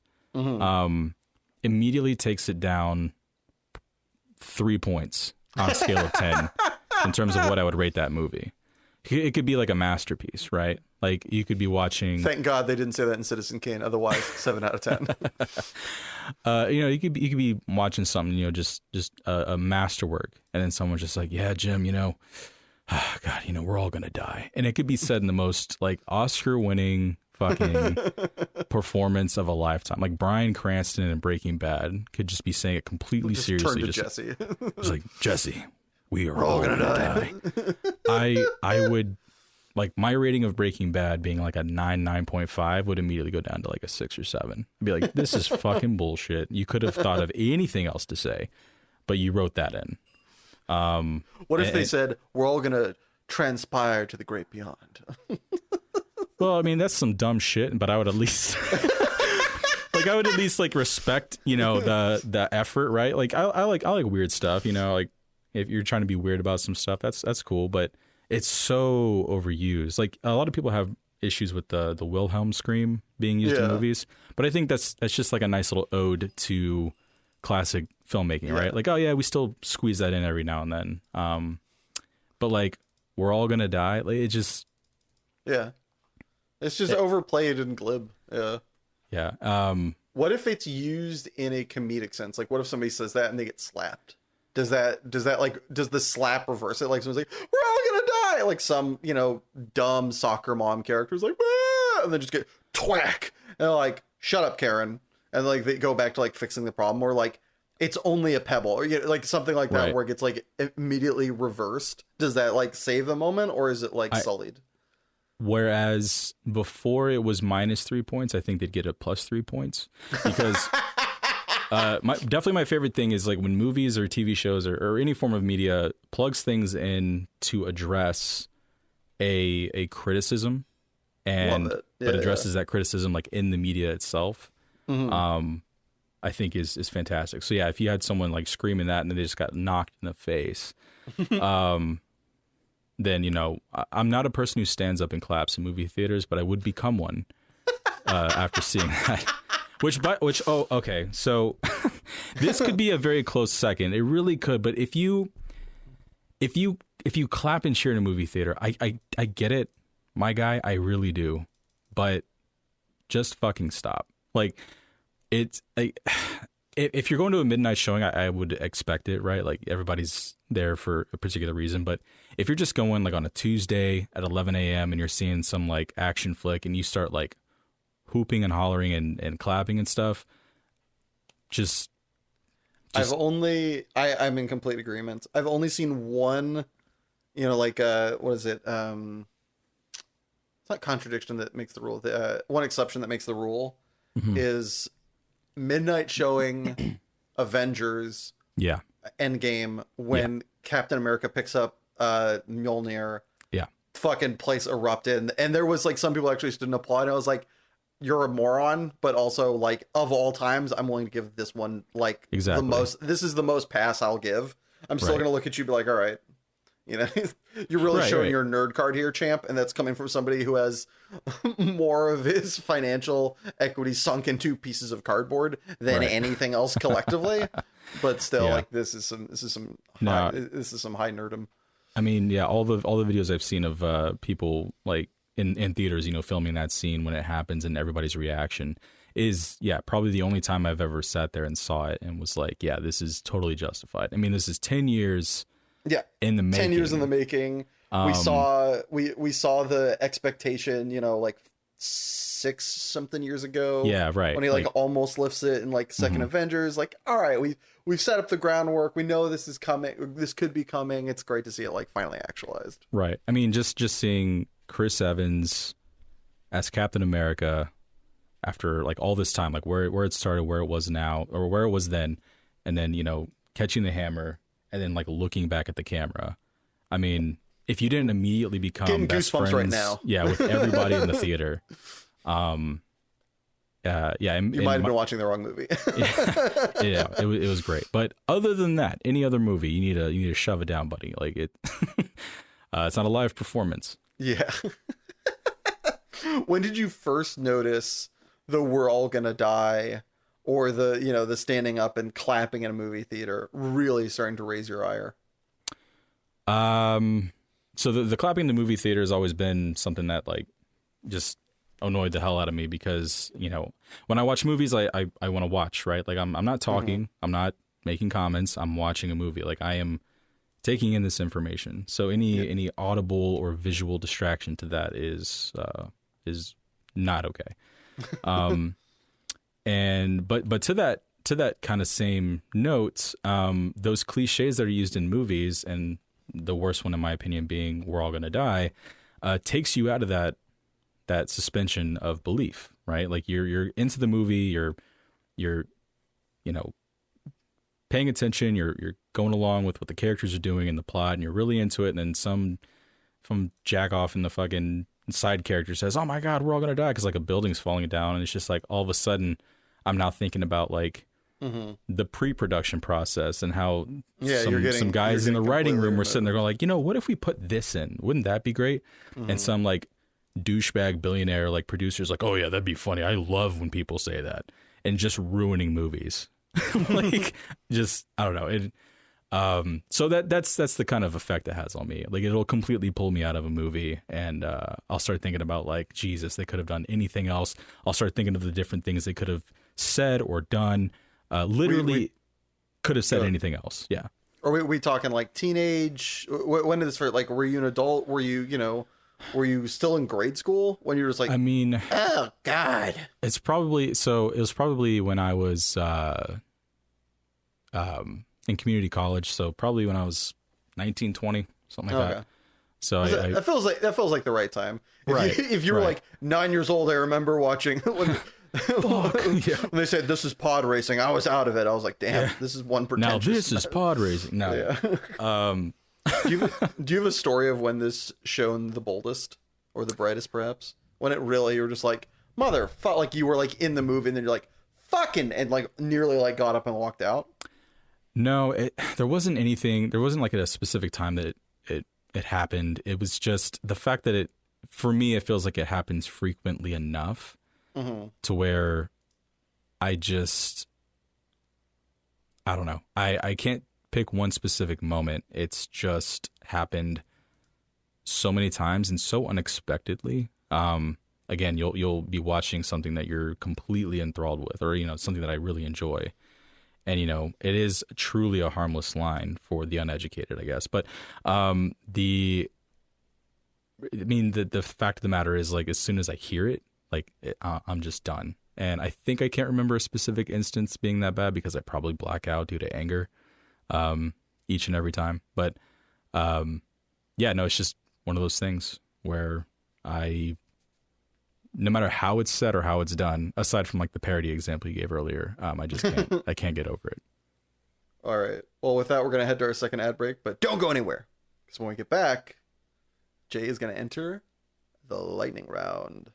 immediately takes it down 3 points on a scale of 10 in terms of what I would rate that movie. It could be like a masterpiece, right? Like you could be watching. Thank God they didn't say that in Citizen Kane. Otherwise, 7 out of 10. You could be watching something, just a masterwork, and then someone's just like, "Yeah, Jim, God, we're all gonna die," and it could be said in the most like Oscar-winning fucking performance of a lifetime. Like Bryan Cranston in Breaking Bad could just be saying it completely Just seriously. turn to Just Jesse. it's like, Jesse, we're all gonna die. I would like my rating of Breaking Bad being like a 9.5 would immediately go down to like a 6 or 7. I'd be like, this is fucking bullshit. You could have thought of anything else to say, but you wrote that in. What if they said we're all gonna transpire to the great beyond? Well, I mean, that's some dumb shit, but I would at least like respect, the effort, right? Like I like weird stuff, like if you're trying to be weird about some stuff, that's cool, but it's so overused. Like a lot of people have issues with the Wilhelm scream being used in movies, but I think that's just like a nice little ode to classic filmmaking, right? Like, oh yeah, we still squeeze that in every now and then. But like, we're all gonna die. Like, it just, it's just overplayed and glib. Yeah. What if it's used in a comedic sense? Like, what if somebody says that and they get slapped? Does the slap reverse it? Like someone's like, we're all gonna die. Like some, dumb soccer mom character's like, ah! And then just get twack. And they're like, shut up, Karen. And like they go back to like fixing the problem, or like it's only a pebble, or like something like that, right, where it gets like immediately reversed. Does that like save the moment, or is it like sullied? Whereas before it was -3 points, I think they'd get a +3 points, because definitely my favorite thing is like when movies or TV shows or any form of media plugs things in to address a criticism and Love it. but Yeah, addresses that criticism like in the media itself. I think is fantastic. So yeah, if you had someone like screaming that and then they just got knocked in the face, then, you know, I'm not a person who stands up and claps in movie theaters, but I would become one after seeing that. Oh, okay. So this could be a very close second. It really could. But if you clap and cheer in a movie theater, I get it, my guy. I really do. But just fucking stop. Like, it's like, if you're going to a midnight showing, I would expect it, right? Like, everybody's there for a particular reason. But if you're just going like on a Tuesday at 11 a.m. and you're seeing some like action flick and you start like hooping and hollering and clapping and stuff, just I'm in complete agreement. I've only seen one, you know, like what is it? It's not contradiction that makes the rule. One exception that makes the rule is midnight showing Avengers Endgame when Captain America picks up Mjolnir. Yeah. Fucking place erupted. And there was like some people actually stood and applauded. I was like, you're a moron, but also like of all times, I'm willing to give this one like the most. This is the most pass I'll give. I'm still gonna look at you and be like, all right, you know, you're really showing your nerd card here, champ, and that's coming from somebody who has more of his financial equity sunk into pieces of cardboard than anything else collectively. But still, like this is some high nerdum. I mean, yeah, all the videos I've seen of people like in theaters, you know, filming that scene when it happens and everybody's reaction is, probably the only time I've ever sat there and saw it and was like, yeah, this is totally justified. I mean, this is 10 years in the making. 10 years in the making. We saw the expectation, you know, like 6 something years ago. Yeah, right. When he like almost lifts it in like second Avengers. Like, all right, we've set up the groundwork. We know this is coming. This could be coming. It's great to see it like finally actualized. Right. I mean, just seeing Chris Evans as Captain America after like all this time, like where it started, where it was now, or where it was then, and then, you know, catching the hammer and then like looking back at the camera. I mean, if you didn't immediately become getting best goosebumps friends, right now, with everybody in the theater, you might have been watching the wrong movie. it was great. But other than that, any other movie, you need to shove it down, buddy. Like it, it's not a live performance. Yeah. When did you first notice the "we're all gonna die" or the standing up and clapping in a movie theater really starting to raise your ire? So the clapping in the movie theater has always been something that like just annoyed the hell out of me because, you know, when I watch movies, I want to watch, right? Like I'm not talking, I'm not making comments, I'm watching a movie. Like I am taking in this information. So any audible or visual distraction to that is not okay. But to that kind of same note, those cliches that are used in movies, and the worst one in my opinion being "we're all gonna die," takes you out of that suspension of belief, right? Like you're into the movie, you're you know, paying attention, you're going along with what the characters are doing in the plot, and you're really into it, and then some jack off in the fucking side character says, "Oh my God, we're all gonna die," because like a building's falling down, and it's just like all of a sudden I'm now thinking about like the pre-production process and how some guys in the writing room were sitting there going like, you know, what if we put this in? Wouldn't that be great? And some like douchebag billionaire like producers like, oh yeah, that'd be funny. I love when people say that, and just ruining movies. Like just I don't know it. So that's the kind of effect it has on me. Like it'll completely pull me out of a movie, and I'll start thinking about like, Jesus, they could have done anything else. I'll start thinking of the different things they could have said or done. Literally could have said anything else. Yeah. Are we talking like teenage? When did this start? Like, were you an adult? Were you still in grade school when you were just like, I mean, oh God. It was probably when I was in community college. So probably when I was 19, 20, something like that. So that feels like the right time. If you were like 9 years old, I remember watching when they said this is pod racing. I was out of it. I was like, damn, this is one pretentious. Now this is pod racing. No. Yeah. Do you have a story of when this shone the boldest or the brightest, perhaps? When it really, you were just like, mother, felt like you were like in the movie and then you're like, fucking, and like nearly like got up and walked out? No, there wasn't anything. There wasn't like a specific time that it happened. It was just the fact that for me, it feels like it happens frequently enough to where I don't know. I can't pick one specific moment. It's just happened so many times and so unexpectedly. Again, you'll be watching something that you're completely enthralled with, or something that I really enjoy. And, it is truly a harmless line for the uneducated, I guess. But the fact of the matter is, like, as soon as I hear it, like, I'm just done. And I think I can't remember a specific instance being that bad because I probably black out due to anger each and every time. But, yeah, no, it's just one of those things where no matter how it's said or how it's done, aside from like the parody example you gave earlier, I just can't. I can't get over it. All right. Well, with that, we're gonna head to our second ad break, but don't go anywhere, because when we get back, Jay is gonna enter the lightning round.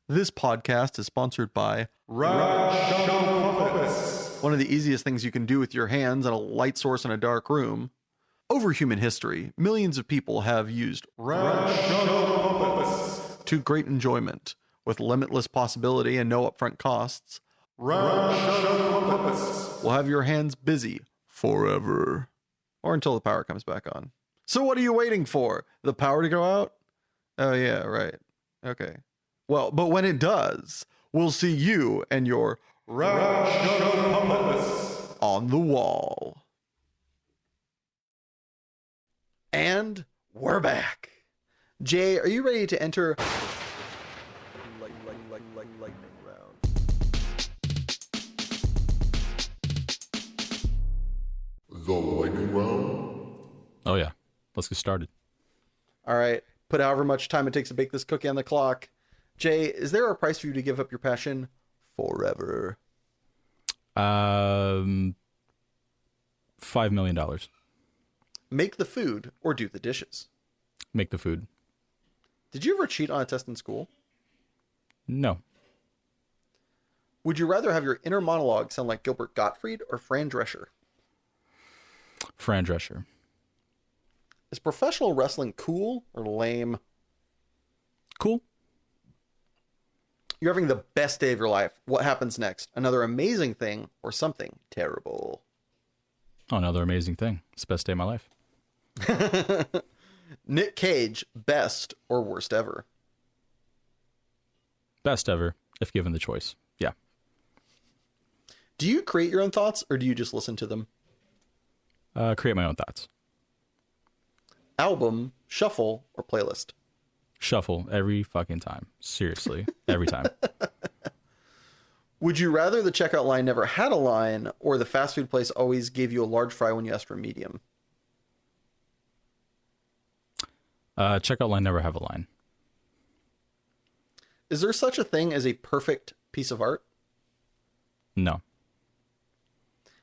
This podcast is sponsored by Irrationally. One of the easiest things you can do with your hands and a light source in a dark room. Over human history, millions of people have used Irrationally to great enjoyment. With limitless possibility and no upfront costs, Irrationally will have your hands busy forever. Or until the power comes back on. So what are you waiting for? The power to go out? Oh yeah, right. Okay. Well, but when it does, we'll see you and your Irrationally on the wall. And we're back. Jay, are you ready to enter lightning round? The lightning round? Oh yeah, let's get started. All right. Put however much time it takes to bake this cookie on the clock. Jay, is there a price for you to give up your passion forever? $5 million. Make the food or do the dishes? Make the food. Did you ever cheat on a test in school? No. Would you rather have your inner monologue sound like Gilbert Gottfried or Fran Drescher? Fran Drescher. Is professional wrestling cool or lame? Cool. You're having the best day of your life. What happens next? Another amazing thing or something terrible? Oh, another amazing thing. It's the best day of my life. Nick Cage, best or worst ever? Best ever, if given the choice. Yeah. Do you create your own thoughts or do you just listen to them? Create my own thoughts. Album, shuffle, or playlist? Shuffle every fucking time. Seriously, every time. Would you rather the checkout line never had a line or the fast food place always gave you a large fry when you asked for a medium? Checkout line never have a line. Is there such a thing as a perfect piece of art? No.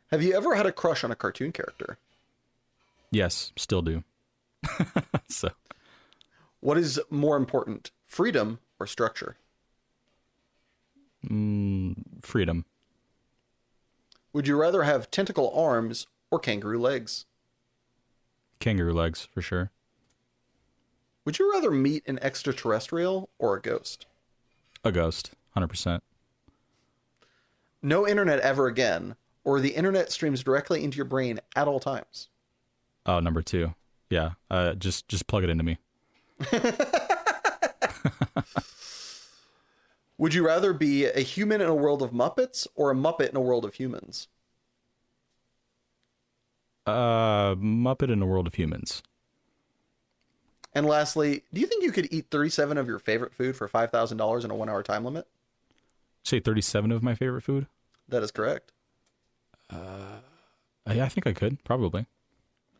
Have you ever had a crush on a cartoon character? Yes, still do. So, what is more important, freedom or structure? Freedom. Would you rather have tentacle arms or kangaroo legs? Kangaroo legs, for sure. Would you rather meet an extraterrestrial or a ghost? A ghost, 100%. No internet ever again, or the internet streams directly into your brain at all times? Oh, number 2. Yeah, just plug it into me. Would you rather be a human in a world of Muppets or a Muppet in a world of humans? Muppet in a world of humans. And lastly, do you think you could eat 37 of your favorite food for $5,000 in a 1-hour time limit? Say 37 of my favorite food? That is correct. Yeah, I think I could, probably.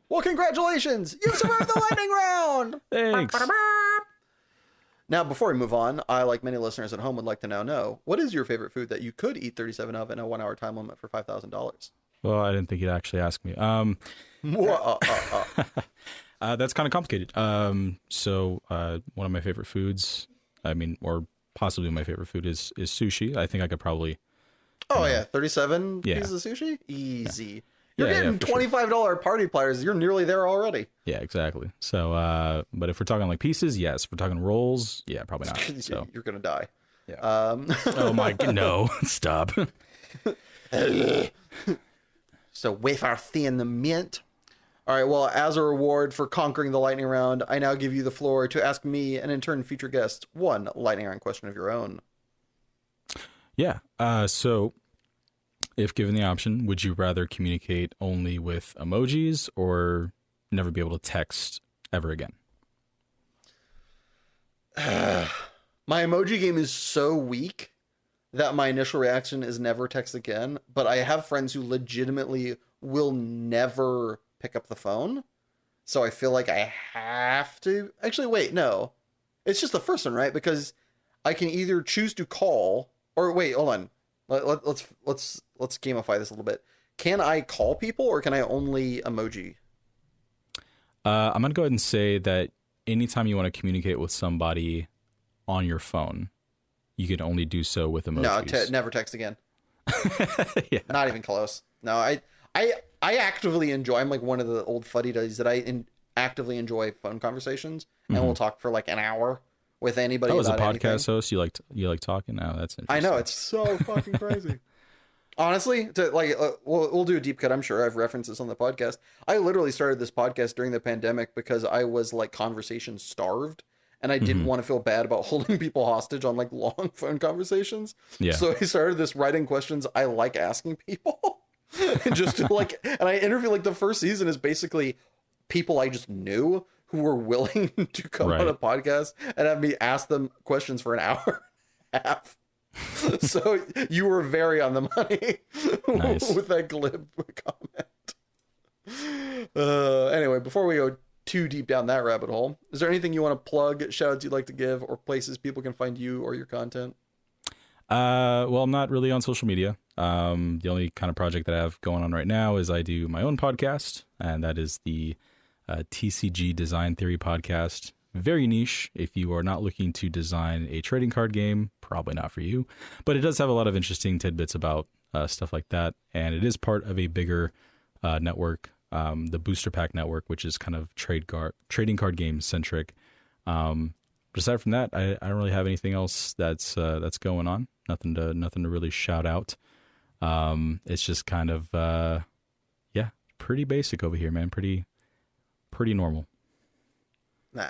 Well, congratulations! You survived the lightning round! Thanks. Now, before we move on, I, like many listeners at home, would like to now know, what is your favorite food that you could eat 37 of in a 1-hour time limit for $5,000? Well, I didn't think you'd actually ask me. That's kind of complicated. So one of my favorite foods, or possibly my favorite food is sushi. I think I could probably. Oh yeah, 37 Yeah. pieces of sushi, easy. Yeah. You're Yeah, getting for sure. $25 party platters. You're nearly there already. Yeah, exactly. So, but if we're talking like pieces, yes. If we're talking rolls, yeah, probably not. So, You're gonna die. yeah. Oh my no, stop. So wafer thin mint. All right. Well, as a reward for conquering the lightning round, I now give you the floor to ask me and in turn future guests one lightning round question of your own. Yeah. So, if given the option, would you rather communicate only with emojis or never be able to text ever again? My emoji game is so weak that my initial reaction is never text again. But I have friends who legitimately will never pick up the phone. So I feel like I have to. Actually, wait, no. It's just the first one, right? Because I can either choose to call or wait, hold on. Let's gamify this a little bit. Can I call people or can I only emoji? I'm going to go ahead and say that anytime you want to communicate with somebody on your phone, you can only do so with emojis. No, never text again. Yeah. Not even close. No, I actively enjoy. I'm like one of the old fuddy-duddies that actively enjoy phone conversations, and we'll talk for like an hour with anybody. Oh, as a about podcast anything. host, you like talking? Oh, that's interesting. I know, it's so fucking crazy. Honestly, we'll do a deep cut. I'm sure I've referenced this on the podcast. I literally started this podcast during the pandemic because I was like conversation starved, and I didn't want to feel bad about holding people hostage on like long phone conversations. Yeah. So I started this writing questions I like asking people, and just to like, and I interview like the first season is basically people I just knew who were willing to come on a podcast and have me ask them questions for an hour and a half. So you were very on the money with that glib comment. Anyway, before we go too deep down that rabbit hole, is there anything you want to plug, shout outs you'd like to give, or places people can find you or your content? Well, I'm not really on social media. The only kind of project that I have going on right now is I do my own podcast, and that is the TCG Design Theory podcast. Very niche. If you are not looking to design a trading card game, probably not for you. But it does have a lot of interesting tidbits about stuff like that. And it is part of a bigger network, the Booster Pack Network, which is kind of trading card game centric. But aside from that, I don't really have anything else that's going on. Nothing to really shout out. It's just kind of pretty basic over here, man. Pretty normal. Nah.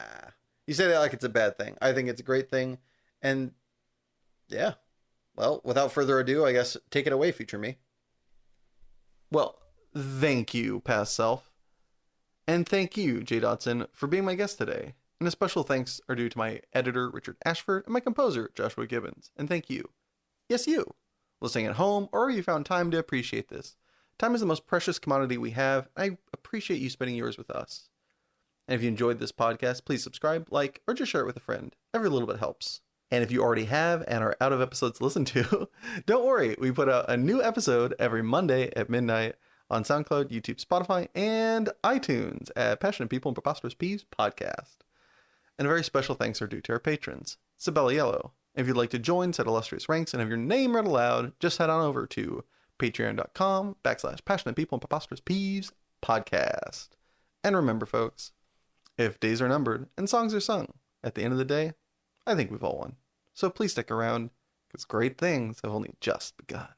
You say that like it's a bad thing. I think it's a great thing. And yeah. Well, without further ado, I guess take it away, future me. Well, thank you, past self. And thank you, Jay Dotson, for being my guest today. And a special thanks are due to my editor, Richard Ashford, and my composer, Joshua Gibbons. And thank you. Yes, you. Listening at home, or you found time to appreciate this. Time is the most precious commodity we have. And I appreciate you spending yours with us. And if you enjoyed this podcast, please subscribe, like, or just share it with a friend. Every little bit helps. And if you already have and are out of episodes to listen to, don't worry. We put out a new episode every Monday at midnight on SoundCloud, YouTube, Spotify, and iTunes at Passionate People and Preposterous Peeves Podcast. And a very special thanks are due to our patrons, Sabella Yellow. If you'd like to join said illustrious ranks and have your name read aloud, just head on over to patreon.com/Passionate People and Preposterous Peeves Podcast. And remember, folks, if days are numbered and songs are sung, at the end of the day, I think we've all won. So please stick around, because great things have only just begun.